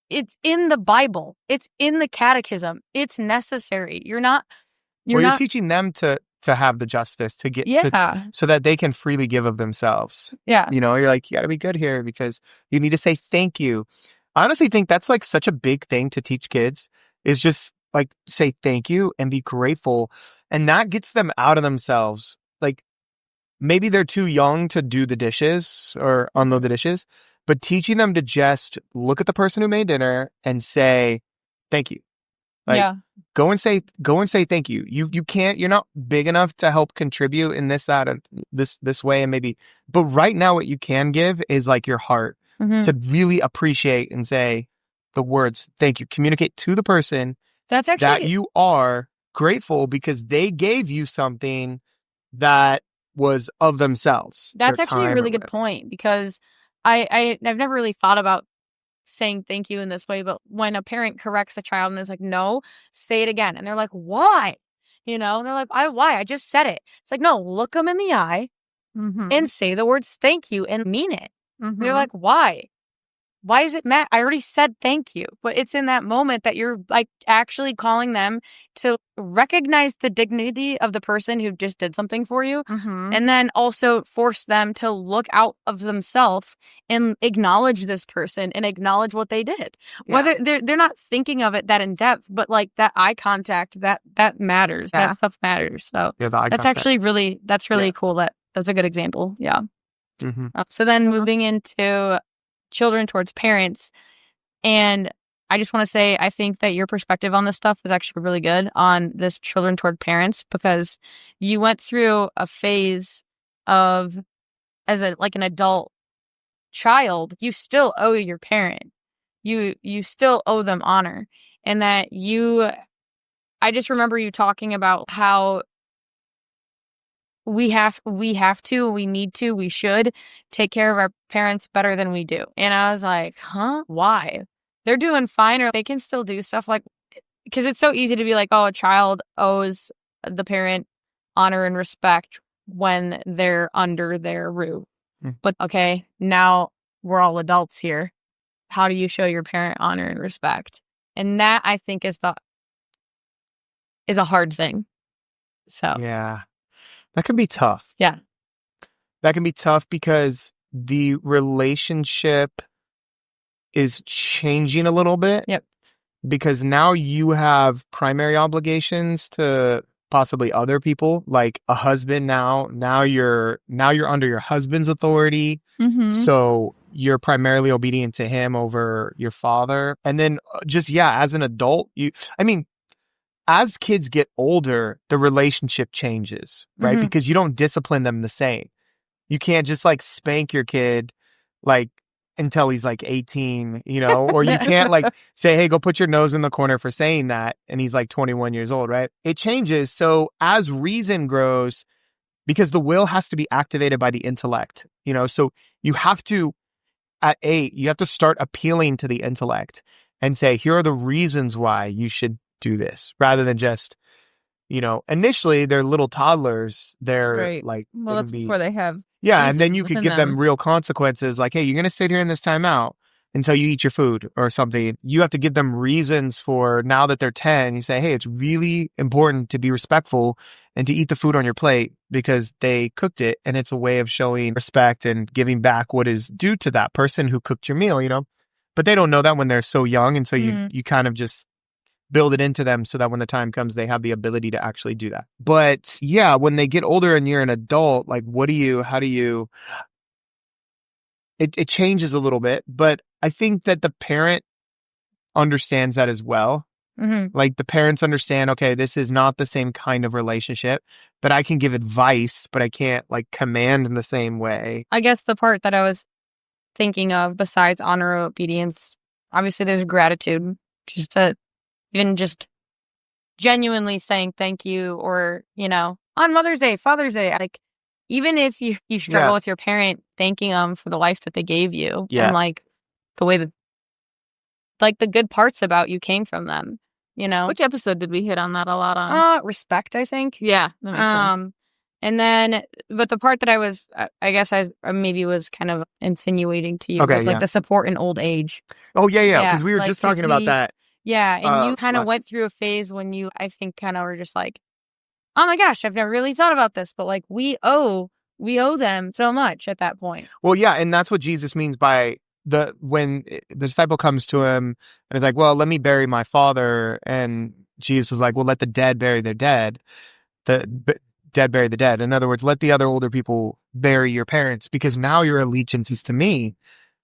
It's in the Bible. It's in the catechism. It's necessary. You're teaching them to have the justice to get so that they can freely give of themselves. Yeah. You're like, you got to be good here because you need to say thank you. I honestly think that's like such a big thing to teach kids, is just like say thank you and be grateful. And that gets them out of themselves. Like maybe they're too young to do the dishes or unload the dishes, but teaching them to just look at the person who made dinner and say thank you. Go and say thank you. You're not big enough to help contribute in this, that, and this way. And but right now what you can give is like your heart to really appreciate and say the words, thank you, communicate to the person that you are grateful because they gave you something that was of themselves. That's actually a really good point, because I've never really thought about saying thank you in this way, but when a parent corrects a child and is like, no, say it again. And they're like, why? And they're like, why? I just said it. It's like, no, look them in the eye and say the words thank you and mean it. They're like, why? Why does it matter? I already said thank you. But it's in that moment that you're like actually calling them to recognize the dignity of the person who just did something for you. And then also force them to look out of themselves and acknowledge this person and acknowledge what they did. Yeah. Whether they're not thinking of it that in depth, but like that eye contact, that matters. Yeah. That stuff matters. So that's actually really cool. That's a good example. Yeah. So then moving into children towards parents, and I just want to say I think that your perspective on this stuff is actually really good on this children toward parents, because you went through a phase of, as an adult child, you still owe your parent, you still owe them honor, and that I just remember you talking about how we need to, we should take care of our parents better than we do. And I was like, huh? Why? They're doing fine, or they can still do stuff because it's so easy to be like, oh, a child owes the parent honor and respect when they're under their roof. Hmm. But okay, now we're all adults here. How do you show your parent honor and respect? And that, I think, is a hard thing. So Yeah. That can be tough. Yeah. That can be tough because the relationship is changing a little bit. Yep. Because now you have primary obligations to possibly other people, like a husband. Now you're under your husband's authority. Mm-hmm. So you're primarily obedient to him over your father. And then as an adult, as kids get older, the relationship changes, right? Mhm. Because you don't discipline them the same. You can't just like spank your kid like until he's like 18, or you can't like say, hey, go put your nose in the corner for saying that. And he's like 21 years old, right? It changes. So as reason grows, because the will has to be activated by the intellect, so you have to, at 8, you have to start appealing to the intellect and say, here are the reasons why you should do this, rather than just, initially they're little toddlers. They're Right. like, Well, they that's can be- before they have. yeah, and reason then you could within give them them. real consequences, like, hey, you're going to sit here in this timeout until you eat your food or something. You have to give them reasons for, now that they're 10, you say, hey, it's really important to be respectful and to eat the food on your plate because they cooked it, and it's a way of showing respect and giving back what is due to that person who cooked your meal, But they don't know that when they're so young, and so you kind of just build it into them so that when the time comes, they have the ability to actually do that. But yeah, when they get older and you're an adult, like it changes a little bit, but I think that the parent understands that as well. Mhm. Like the parents understand, okay, this is not the same kind of relationship, but I can give advice, but I can't like command in the same way. I guess the part that I was thinking of besides honor or obedience, obviously there's gratitude, just genuinely saying thank you, or, on Mother's Day, Father's Day, like, even if you struggle Yeah. with your parent, thanking them for the life that they gave you, Yeah. and like the way that, like, the good parts about you came from them, Which episode did we hit on that a lot on? Respect, I think. Yeah, that makes sense. And then, but the part that I guess I maybe was kind of insinuating to you Okay, was like yeah. the support in old age. Oh yeah, Yeah, because we were like, just talking 'cause about we- that. Yeah, and you kind of last- went through a phase when you, I think, kind of were just like, oh my gosh, I've never really thought about this, but like we owe them so much at that point. Well, yeah, and that's what Jesus means by when the disciple comes to him and is like, well, let me bury my father, and Jesus is like, well, let the dead bury their dead. Dead bury the dead. In other words, let the other older people bury your parents, because now your allegiance is to me.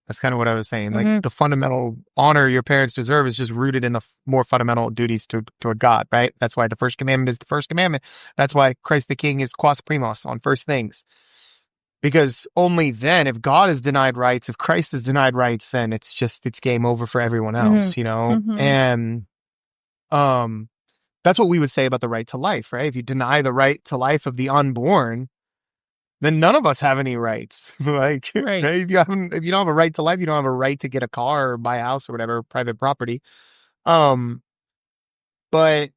That's kind of what I was saying. Like the fundamental honor your parents deserve is just rooted in the more fundamental duties toward God, right? That's why the first commandment is the first commandment. That's why Christ the King is quas primos, on first things. Because only then, if God is denied rights, if Christ is denied rights, then it's game over for everyone else, Mhm. And that's what we would say about the right to life, right? If you deny the right to life of the unborn, then none of us have any rights. Like, Right. If you don't have a right to life, you don't have a right to get a car or buy a house or whatever, private property. But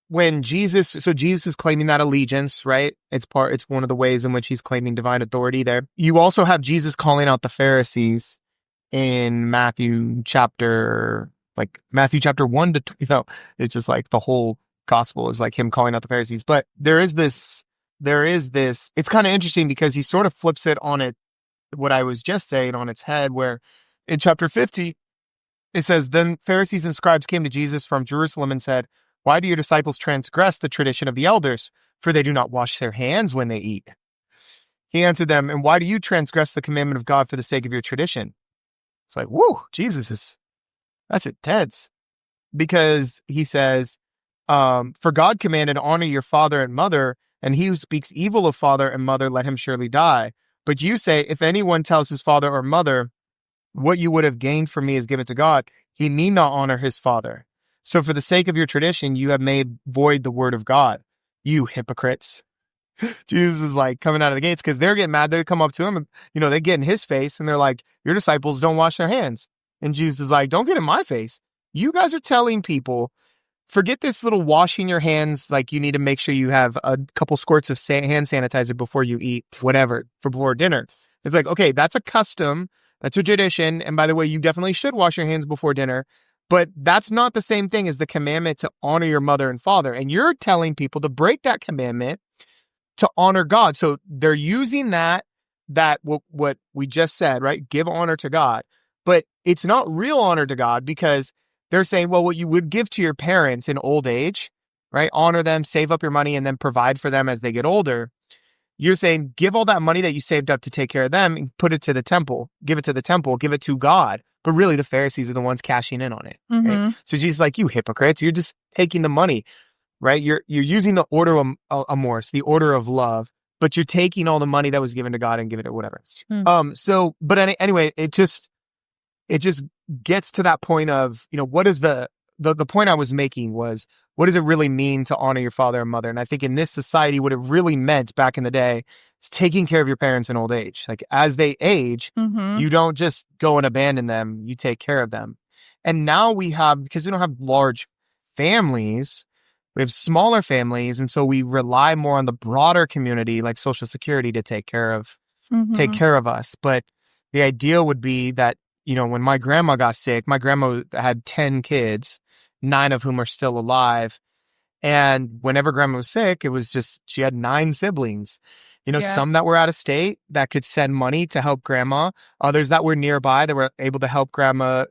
when Jesus is claiming that allegiance, right? It's one of the ways in which he's claiming divine authority there. You also have Jesus calling out the Pharisees in Matthew chapter 1 to 20. It's just like the whole gospel is like him calling out the Pharisees. But there is this, it's kind of interesting because he sort of flips it on it, what I was just saying, on its head, where in chapter 50, it says, then Pharisees and scribes came to Jesus from Jerusalem and said, why do your disciples transgress the tradition of the elders? For they do not wash their hands when they eat. He answered them, and why do you transgress the commandment of God for the sake of your tradition? It's like, whoa, that's intense. Because he says, for God commanded, honor your father and mother, and he who speaks evil of father and mother, let him surely die. But you say, if anyone tells his father or mother, what you would have gained from me is given to God, he need not honor his father. So for the sake of your tradition, you have made void the word of God. You hypocrites. Jesus is like coming out of the gates because they're getting mad. They come up to him and, they get in his face and they're like, your disciples don't wash their hands. And Jesus is like, don't get in my face. You guys are telling people forget this little washing your hands. Like, you need to make sure you have a couple squirts of hand sanitizer before you eat whatever before dinner. It's like, okay, that's a custom. That's a tradition. And by the way, you definitely should wash your hands before dinner. But that's not the same thing as the commandment to honor your mother and father. And you're telling people to break that commandment to honor God. So they're using that what we just said, right? Give honor to God. But it's not real honor to God, because they're saying, well, what you would give to your parents in old age, right? Honor them, save up your money, and then provide for them as they get older. You're saying, give all that money that you saved up to take care of them and put it to the temple. Give it to the temple. Give it to God. But really, the Pharisees are the ones cashing in on it. Right? So Jesus is like, you hypocrites, you're just taking the money, right? You're using the order of amors, the order of love, but you're taking all the money that was given to God and giving it whatever. But anyway, it just gets to that point of, what is the point I was making was, what does it really mean to honor your father and mother? And I think in this society, what it really meant back in the day is taking care of your parents in old age. Like, as they age, you don't just go and abandon them, you take care of them. And now because we don't have large families, we have smaller families. And so we rely more on the broader community, like Social Security, to take care of us. But the idea would be that, when my grandma got sick, my grandma had 10 kids, 9 of whom are still alive. And whenever grandma was sick, it was just, she had 9 siblings, some that were out of state that could send money to help grandma, others that were nearby that were able to help grandma,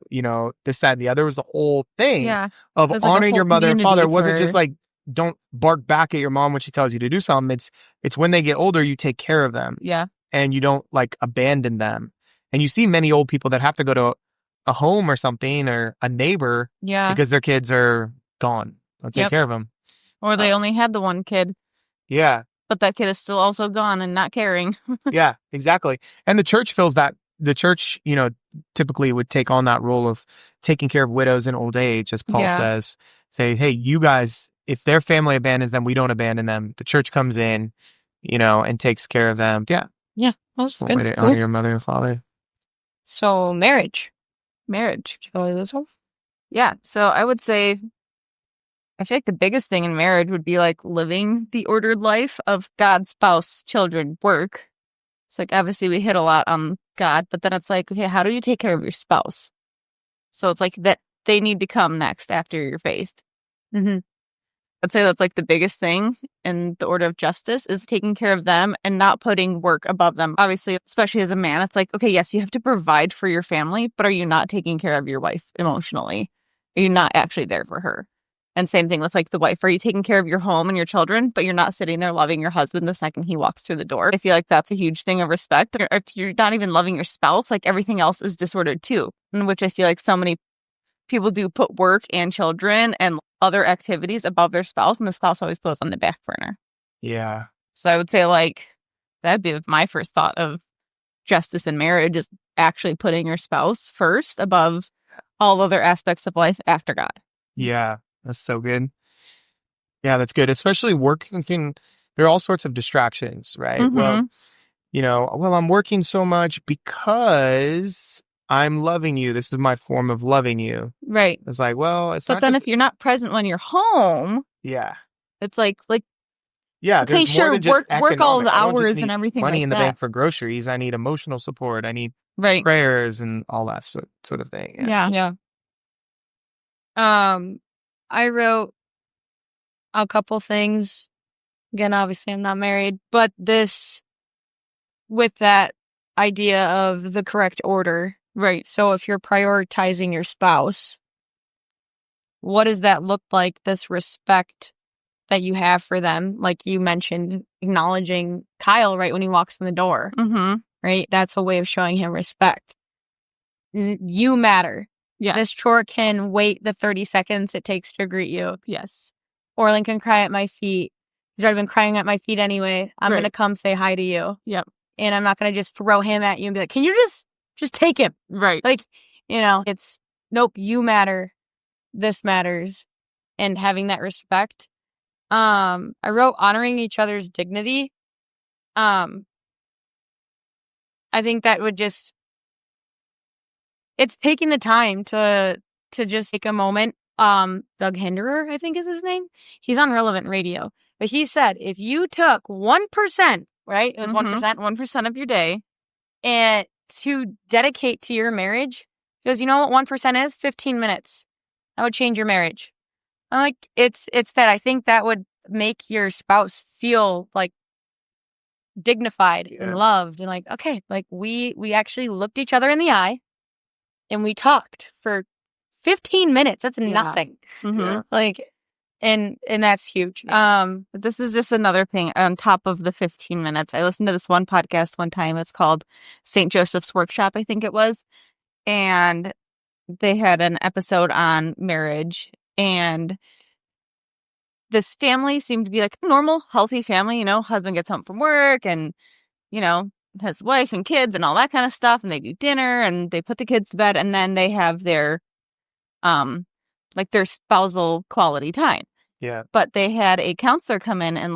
this, that, and the other. Was the whole thing of honoring your mother and father. It wasn't just like, don't bark back at your mom when she tells you to do something. It's when they get older, you take care of them. Yeah. And you don't like abandon them. And you see many old people that have to go to a home or something, or a neighbor, because their kids are gone. I'll take care of them. Or they only had the one kid. Yeah. But that kid is still also gone and not caring. Yeah, exactly. And the church feels that. The church, typically would take on that role of taking care of widows in old age, as Paul says. Say, hey, you guys, if their family abandons them, we don't abandon them. The church comes in, and takes care of them. Yeah. Yeah. That's one way to honor your mother and father. So marriage. Shall I this one? Yeah. So I would say, I feel like the biggest thing in marriage would be like living the ordered life of God, spouse, children, work. It's like, obviously we hit a lot on God, but then it's like, okay, how do you take care of your spouse? So it's like that they need to come next after your faith. I'd say that's like the biggest thing in the order of justice, is taking care of them and not putting work above them. Obviously, especially as a man, it's like, okay, yes, you have to provide for your family, but are you not taking care of your wife emotionally? Are you not actually there for her? And same thing with like the wife. Are you taking care of your home and your children, but you're not sitting there loving your husband the second he walks through the door? I feel like that's a huge thing of respect. Or if you're not even loving your spouse, like everything else is disordered too, in which I feel like so many people do put work and children and other activities above their spouse, and the spouse always goes on the back burner. Yeah. So I would say like that'd be my first thought of justice in marriage, is actually putting your spouse first above all other aspects of life after God. Yeah, that's so good. Yeah, that's good. Especially working, there are all sorts of distractions, right? Well, I'm working so much because I'm loving you. This is my form of loving you. Right. It's like, well, it's but not then just, if you're not present when you're home, it's like yeah, okay, sure, work all the hours and everything money like in the that. bank for groceries. I need emotional support. I need prayers and all that sort of thing. Yeah. I wrote a couple things. Again, obviously I'm not married, but this, with that idea of the correct order. Right. So if you're prioritizing your spouse, what does that look like? This respect that you have for them, like you mentioned, acknowledging Kyle right when he walks in the door, right? That's a way of showing him respect. You matter. Yeah. This chore can wait the 30 seconds it takes to greet you. Yes. Orlin can cry at my feet. He's already been crying at my feet anyway. I'm going to come say hi to you. Yep. And I'm not going to just throw him at you and be like, can you just take him? Right. Like, it's, nope, you matter. This matters. And having that respect. I wrote honoring each other's dignity. I think that would just, it's taking the time to just take a moment Doug Hinderer, I think is his name. He's on Relevant Radio. But he said, if you took 1%, right? It was 1%. 1% of your day. And to dedicate to your marriage, he goes, you know what 1% is? 15 minutes. That would change your marriage. I'm like, it's that I think that would make your spouse feel like dignified and loved and like, okay, like we actually looked each other in the eye and we talked for 15 minutes. That's nothing. Mm-hmm. Like, and that's huge. This is just another thing on top of the 15 minutes. I listened to this one podcast one time. It's called St. Joseph's Workshop, I think it was. And they had an episode on marriage, and this family seemed to be like a normal, healthy family. You know, husband gets home from work and, you know, has wife and kids and all that kind of stuff. And they do dinner and they put the kids to bed, and then they have their, like their spousal quality time. Yeah. But they had a counselor come in and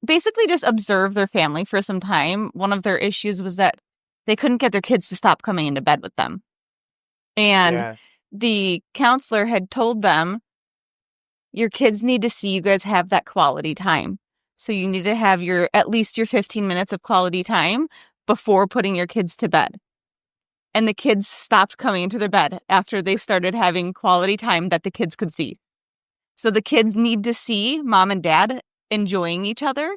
basically just observe their family for some time. One of their issues was that they couldn't get their kids to stop coming into bed with them. And the counselor had told them, your kids need to see you guys have that quality time. So you need to have at least your 15 minutes of quality time before putting your kids to bed. And the kids stopped coming into their bed after they started having quality time that the kids could see. So the kids need to see mom and dad enjoying each other,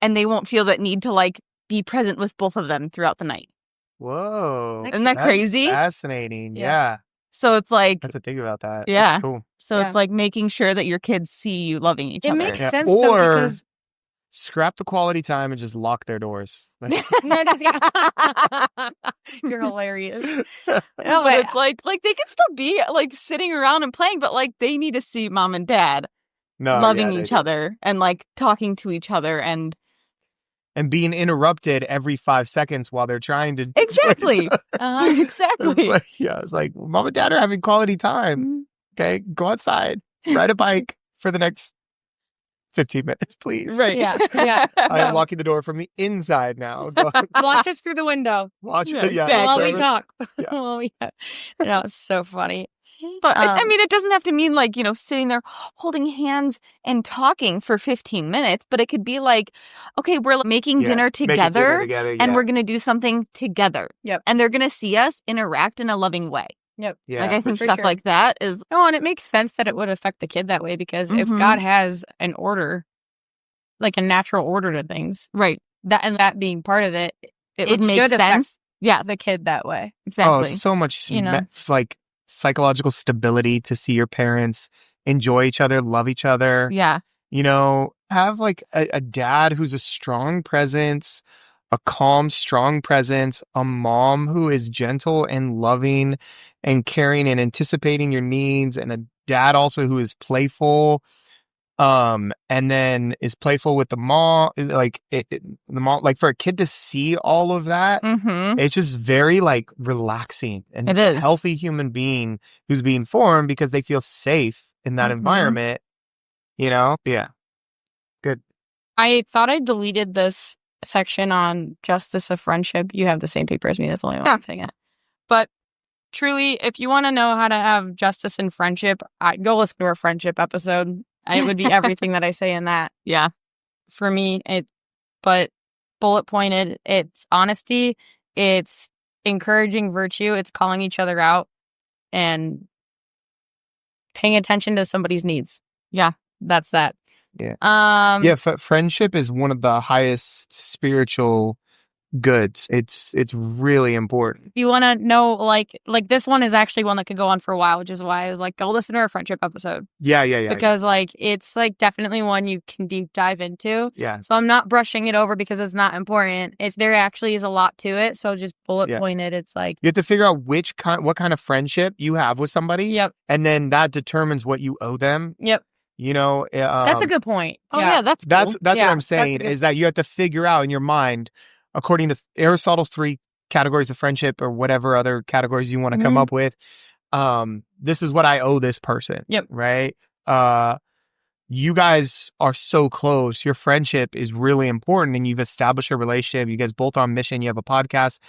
and they won't feel that need to like be present with both of them throughout the night. Whoa. Isn't that crazy? Fascinating. Yeah. So it's like, I have to think about that. Yeah. That's cool. So it's like making sure that your kids see you loving each other. It makes sense Or though, because scrap the quality time and just lock their doors. Like, you're hilarious. But it's like they can still be like sitting around and playing, but like they need to see mom and dad loving each other and like talking to each other and being interrupted every 5 seconds while they're trying to exactly. Exactly. It's like mom and dad are having quality time. Okay, go outside, ride a bike for the next 15 minutes, please. Right. Yeah. I am locking the door from the inside now. Watch us through the window. Watch while we talk. Yeah. While we it's so funny. But I mean, it doesn't have to mean like, you know, sitting there holding hands and talking for 15 minutes, but it could be like, okay, we're making dinner together, and we're going to do something together. Yep. And they're going to see us interact in a loving way. Yep. Yeah. Like I think stuff like that is. Oh, and it makes sense that it would affect the kid that way because if God has an order, like a natural order to things, right? That being part of it, it would make sense. Yeah, the kid that way. Exactly. Oh, so much, like psychological stability to see your parents enjoy each other, love each other. Yeah. You know, have like a dad who's a strong presence, a calm, strong presence, a mom who is gentle and loving and caring and anticipating your needs, and a dad also who is playful, and then is playful with the mom. Like the mom, like for a kid to see all of that, it's just very like relaxing and it is a healthy human being who's being formed because they feel safe in that environment. You know, good. I thought I deleted this section on justice of friendship. You have the same paper as me. That's the only one I'm saying it. But truly, if you want to know how to have justice in friendship, go listen to our friendship episode. It would be everything that I say in that. Yeah. For me, but bullet pointed, it's honesty, it's encouraging virtue, it's calling each other out, and paying attention to somebody's needs. Yeah. That's that. Yeah. Friendship is one of the highest spiritual goods. It's really important. If you want to know, like this one is actually one that could go on for a while, which is why I was like, go listen to our friendship episode. Yeah. Because like it's like definitely one you can deep dive into. Yeah. So I'm not brushing it over because it's not important. There actually is a lot to it. So just bullet pointed. It's like you have to figure out what kind of friendship you have with somebody. Yep. And then that determines what you owe them. Yep. You know, that's a good point. Oh yeah, that's what I'm saying is that you have to figure out in your mind, according to Aristotle's 3 categories of friendship or whatever other categories you want to come up with. This is what I owe this person. Yep. Right. You guys are so close. Your friendship is really important, and you've established a relationship. You guys both are on mission. You have a podcast.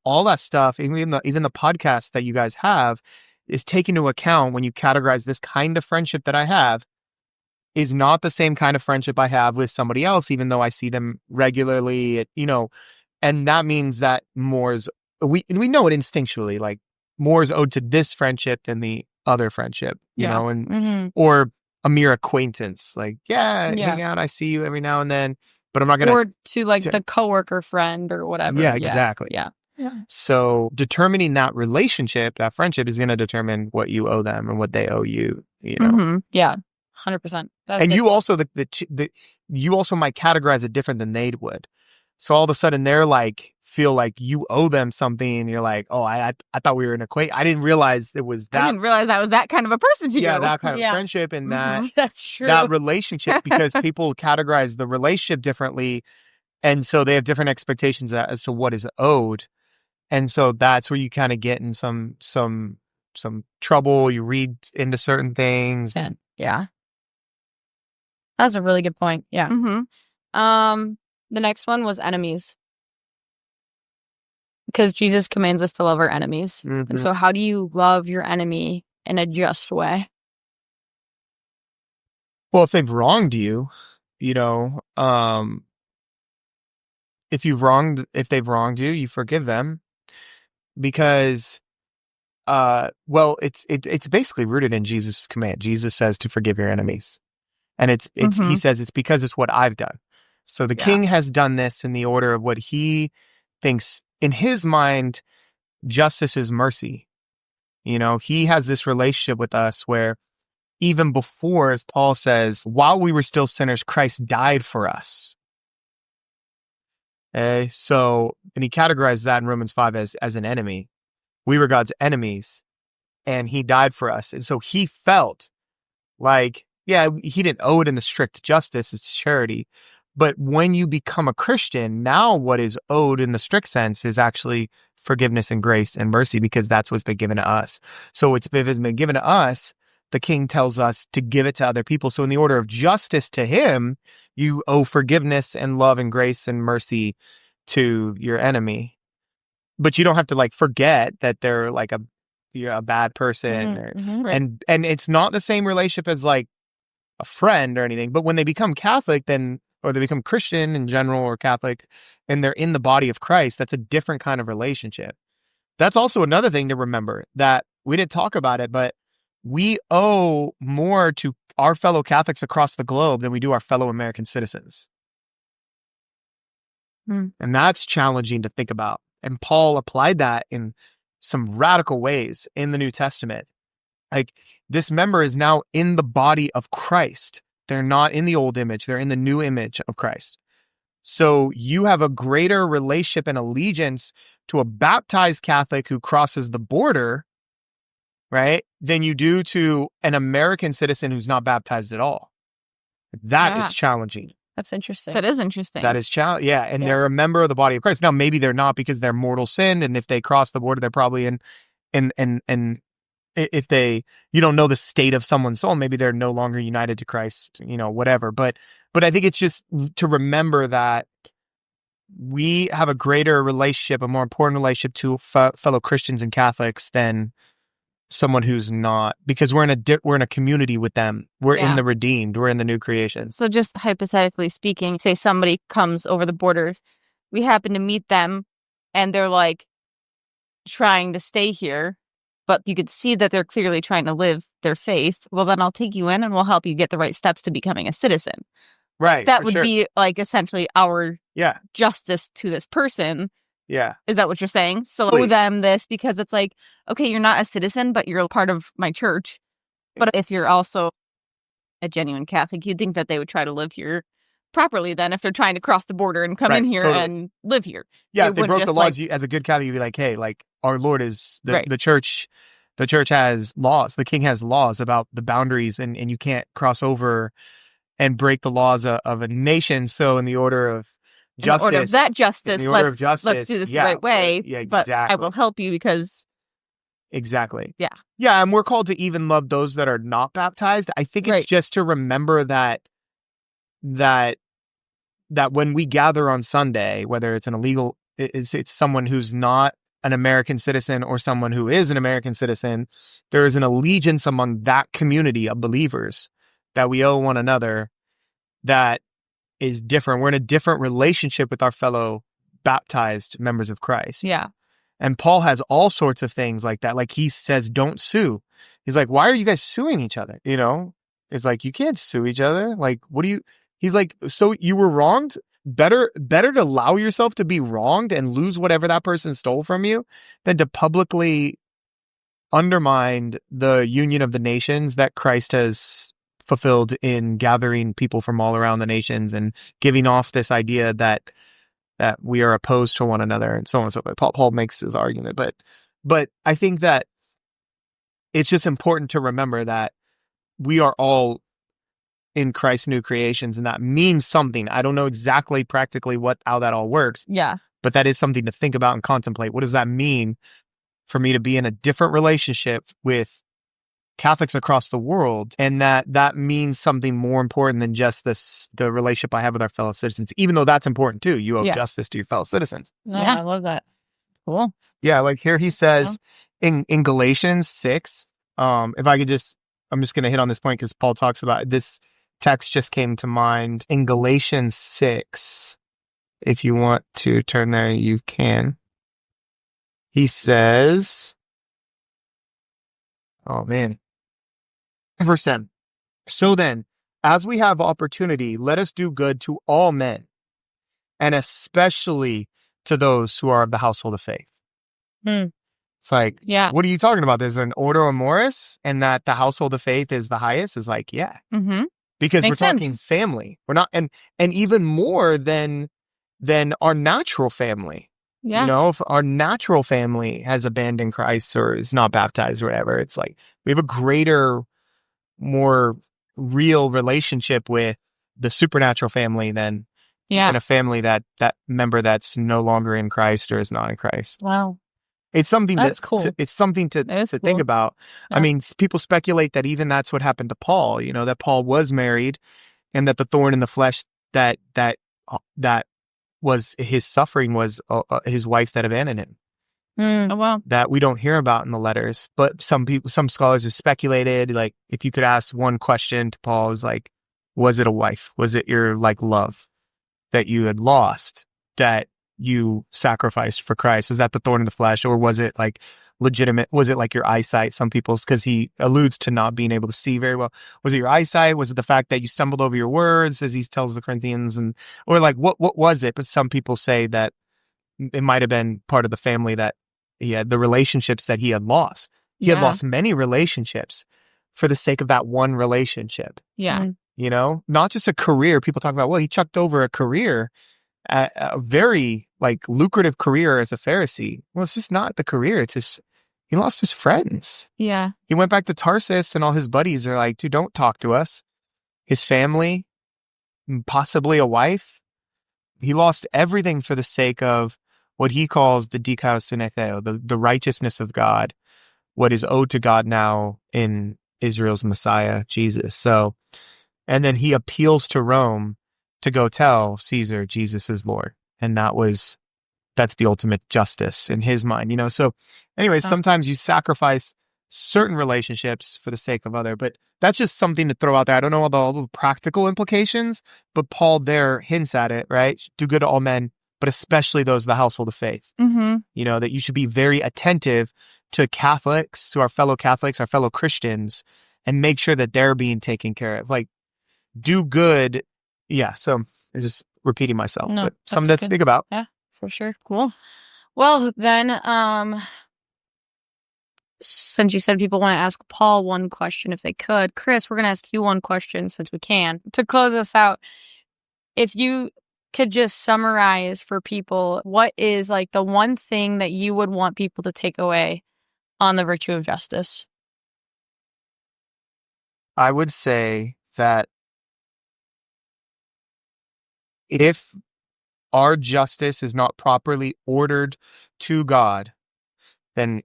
All that stuff, even the podcast that you guys have, is take into account when you categorize this kind of friendship that I have is not the same kind of friendship I have with somebody else, even though I see them regularly, and that means that we know it instinctually, like more is owed to this friendship than the other friendship, or a mere acquaintance, like, hang out, I see you every now and then, but I'm not going to. Or to like the coworker friend or whatever. Yeah, exactly. Yeah. So determining that relationship, that friendship is going to determine what you owe them and what they owe you, Yeah. 100%. And you also, you also might categorize it different than they would. So all of a sudden they're like, feel like you owe them something. And you're like, oh, I thought we were an acquaintance. I didn't realize it was that. I didn't realize I was that kind of a person to you. Yeah, that kind of friendship and that's true. that relationship, because people categorize the relationship differently. And so they have different expectations as to what is owed. And so that's where you kind of get in some trouble. You read into certain things. Yeah. That's a really good point. Yeah. Mm-hmm. The next one was enemies. Because Jesus commands us to love our enemies. Mm-hmm. And so how do you love your enemy in a just way? Well, if they've wronged you, if they've wronged you, you forgive them, because it's basically rooted in Jesus' command. Jesus says to forgive your enemies. And he says it's because it's what I've done. So the king has done this in the order of what he thinks in his mind, justice is mercy. He has this relationship with us where even before, as Paul says, while we were still sinners, Christ died for us. Okay, so, and he categorized that in Romans 5 as an enemy. We were God's enemies, and he died for us. And so he felt like, he didn't owe it in the strict justice, it's charity. But when you become a Christian, now what is owed in the strict sense is actually forgiveness and grace and mercy, because that's what's been given to us. So if it's been given to us, the king tells us to give it to other people. So in the order of justice to him, you owe forgiveness and love and grace and mercy to your enemy. But you don't have to like forget that they're like you're a bad person. Right. And it's not the same relationship as like a friend or anything. But when they become Catholic, or they become Christian in general or Catholic, and they're in the body of Christ, that's a different kind of relationship. That's also another thing to remember, that we didn't talk about it, but we owe more to our fellow Catholics across the globe than we do our fellow American citizens. And that's challenging to think about. And Paul applied that in some radical ways in the New Testament. Like, this member is now in the body of Christ. They're not in the old image. They're in the new image of Christ. So you have a greater relationship and allegiance to a baptized Catholic who crosses the border, right, than you do to an American citizen who's not baptized at all. That is challenging. That's interesting. That is interesting. That is challenging. Yeah. And they're a member of the body of Christ. Now, maybe they're not because they're mortal sin. And if they cross the border, they're probably in if you don't know the state of someone's soul, maybe they're no longer united to Christ, whatever. But I think it's just to remember that we have a greater relationship, a more important relationship to fellow Christians and Catholics than someone who's not, because we're in a community with them. We're in the redeemed. We're in the new creation. So just hypothetically speaking, say somebody comes over the border, we happen to meet them, and they're like trying to stay here, but you could see that they're clearly trying to live their faith. Well, then I'll take you in and we'll help you get the right steps to becoming a citizen. Right. That would be like essentially our Yeah. justice to this person. Yeah. Is that what you're saying? So owe them this because it's like, okay, you're not a citizen, but you're a part of my church. But if you're also a genuine Catholic, you'd think that they would try to live here properly then if they're trying to cross the border and come in here and live here. Yeah, if they broke the laws, as a good Catholic, you'd be like, hey, like, our Lord is, the church has laws. The king has laws about the boundaries, and you can't cross over and break the laws of a nation. So in the order of justice, let's do this the right way. Yeah, exactly. But I will help you because... Exactly. Yeah. Yeah, and we're called to even love those that are not baptized. I think it's just to remember that when we gather on Sunday, whether it's an illegal, it's someone who's not an American citizen or someone who is an American citizen, there is an allegiance among that community of believers that we owe one another that is different. We're in a different relationship with our fellow baptized members of Christ. Yeah. And Paul has all sorts of things like that. Like he says, don't sue. He's like, why are you guys suing each other? You know, it's like, you can't sue each other. Like, he's like, so you were wronged? Better to allow yourself to be wronged and lose whatever that person stole from you than to publicly undermine the union of the nations that Christ has fulfilled in gathering people from all around the nations and giving off this idea that we are opposed to one another and so on and so forth. Paul makes this argument, but I think that it's just important to remember that we are all in Christ's new creations, and that means something. I don't know exactly practically how that all works. Yeah. But that is something to think about and contemplate. What does that mean for me to be in a different relationship with Catholics across the world? And that means something more important than just the relationship I have with our fellow citizens, even though that's important too. You owe justice to your fellow citizens. Yeah, I love that. Cool. Yeah, like here he says in Galatians 6, if I could just, I'm just going to hit on this point because Paul talks about this text just came to mind in Galatians 6. If you want to turn there, you can. He says, oh man, verse 10. So then, as we have opportunity, let us do good to all men, and especially to those who are of the household of faith. It's like, what are you talking about? There's an order of Morris, and that the household of faith is the highest. Is like, because Makes we're talking sense. family. We're not, and even more than our natural family. Yeah. You know, if our natural family has abandoned Christ or is not baptized or whatever, it's like we have a greater, more real relationship with the supernatural family than a family that member that's no longer in Christ or is not in Christ. Wow. It's something that's cool. It's something to think about. Yeah. I mean, people speculate that even that's what happened to Paul, you know, that Paul was married and that the thorn in the flesh that was his suffering was his wife that abandoned him. Oh, wow. That we don't hear about in the letters. But some scholars have speculated, like, if you could ask one question to Paul, it was like, was it a wife? Was it your like love that you had lost that you sacrificed for Christ? Was that the thorn in the flesh, or was it like legitimate? Was it like your eyesight? Some people's, because he alludes to not being able to see very well. Was it your eyesight? Was it the fact that you stumbled over your words, as he tells the Corinthians, or like what was it? But some people say that it might have been part of the family that he had, the relationships that he had lost. He had lost many relationships for the sake of that one relationship. Yeah. You know, not just a career. People talk about, well, he chucked over a career, a very like lucrative career as a Pharisee. Well, it's just not the career. It's he lost his friends. Yeah. He went back to Tarsus and all his buddies are like, dude, don't talk to us. His family, possibly a wife. He lost everything for the sake of what he calls the dikaiosunetheo, the righteousness of God, what is owed to God now in Israel's Messiah, Jesus. So, and then he appeals to Rome to go tell Caesar Jesus is Lord. And that's the ultimate justice in his mind, you know? So anyways, sometimes you sacrifice certain relationships for the sake of other, but that's just something to throw out there. I don't know about all the practical implications, but Paul there hints at it, right? Do good to all men, but especially those of the household of faith. Mm-hmm. You know, that you should be very attentive to Catholics, to our fellow Catholics, our fellow Christians, and make sure that they're being taken care of. Like, do good. Yeah, so I'm just repeating myself, but something to think about. Yeah, for sure. Cool. Well, then, since you said people want to ask Paul one question if they could, Chris, we're going to ask you one question since we can to close us out. If you could just summarize for people, what is like the one thing that you would want people to take away on the virtue of justice? I would say that if our justice is not properly ordered to God, then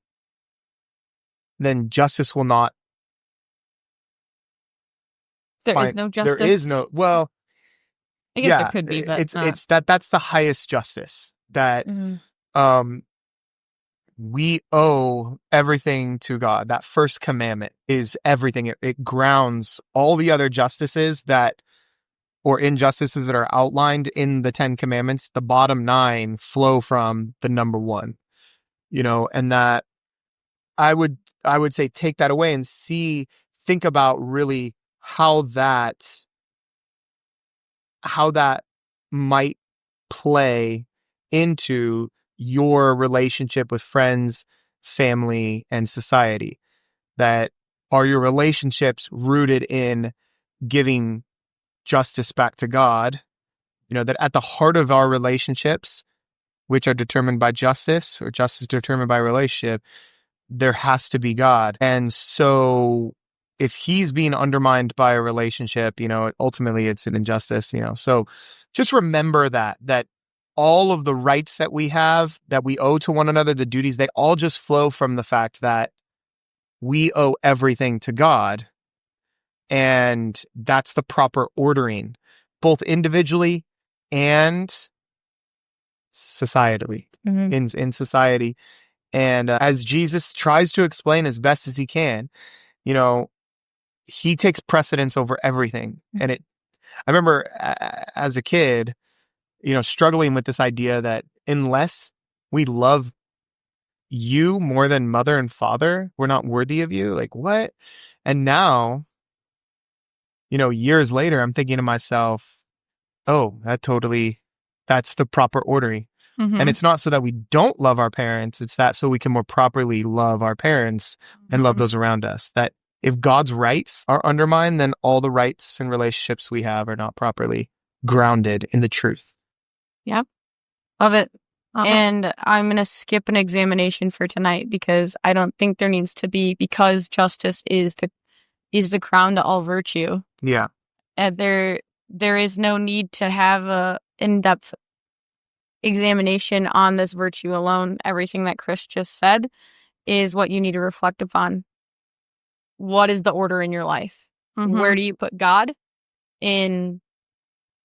justice will not. There is no justice. There is no. Well, I guess there could be, but it's that's the highest justice that we owe everything to God. That first commandment is everything. It grounds all the other justices or injustices that are outlined in the 10 commandments. The bottom 9 flow from the number 1, and that I would say take that away and think about really how that might play into your relationship with friends, family, and society. That are your relationships rooted in giving justice back to God? That at the heart of our relationships, which are determined by justice or justice determined by relationship, there has to be God. And so if he's being undermined by a relationship, ultimately it's an injustice, So just remember that all of the rights that we have, that we owe to one another, the duties, they all just flow from the fact that we owe everything to God. And that's the proper ordering, both individually and societally, in society. And as Jesus tries to explain as best as he can, he takes precedence over everything. And I remember as a kid, struggling with this idea that unless we love you more than mother and father, we're not worthy of you. Like, what? And now, years later, I'm thinking to myself, oh, that's the proper ordering. And it's not so that we don't love our parents. It's that so we can more properly love our parents and love those around us. That if God's rights are undermined, then all the rights and relationships we have are not properly grounded in the truth. Yep. Love it. And I'm going to skip an examination for tonight because I don't think there needs to be, because justice is the crown to all virtue. Yeah. And there is no need to have a in-depth examination on this virtue alone. Everything that Chris just said is what you need to reflect upon. What is the order in your life? Where do you put God in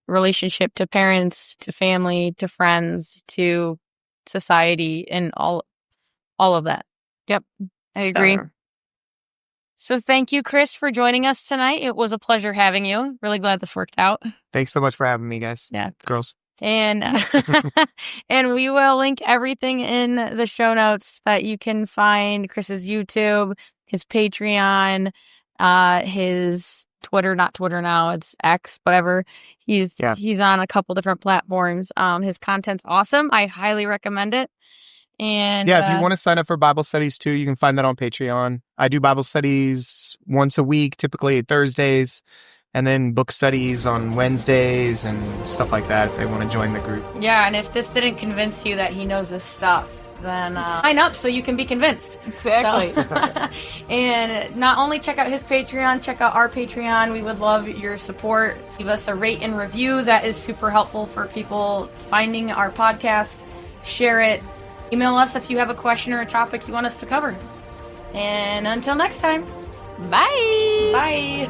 relationship to parents, to family, to friends, to society, and all of that? Yep, I agree. So thank you, Chris, for joining us tonight. It was a pleasure having you. Really glad this worked out. Thanks so much for having me, guys. Yeah. Girls. And and we will link everything in the show notes that you can find: Chris's YouTube, his Patreon, his Twitter, not Twitter now, it's X, whatever. He's on a couple different platforms. His content's awesome. I highly recommend it. And if you want to sign up for Bible studies too, you can find that on Patreon. I do Bible studies once a week, typically Thursdays, and then book studies on Wednesdays and stuff like that if they want to join the group. Yeah, and if this didn't convince you that he knows this stuff, then sign up so you can be convinced. Exactly. So, and not only check out his Patreon, check out our Patreon. We would love your support. Leave us a rate and review. That is super helpful for people finding our podcast. Share it. Email us if you have a question or a topic you want us to cover. And until next time, bye. Bye.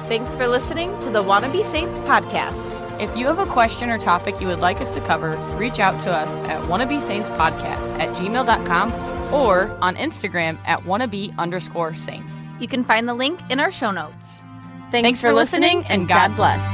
Thanks for listening to the Wannabe Saints podcast. If you have a question or topic you would like us to cover, reach out to us at wannabesaintspodcast@gmail.com or on Instagram at wannabe_saints. You can find the link in our show notes. Thanks for listening, and God bless.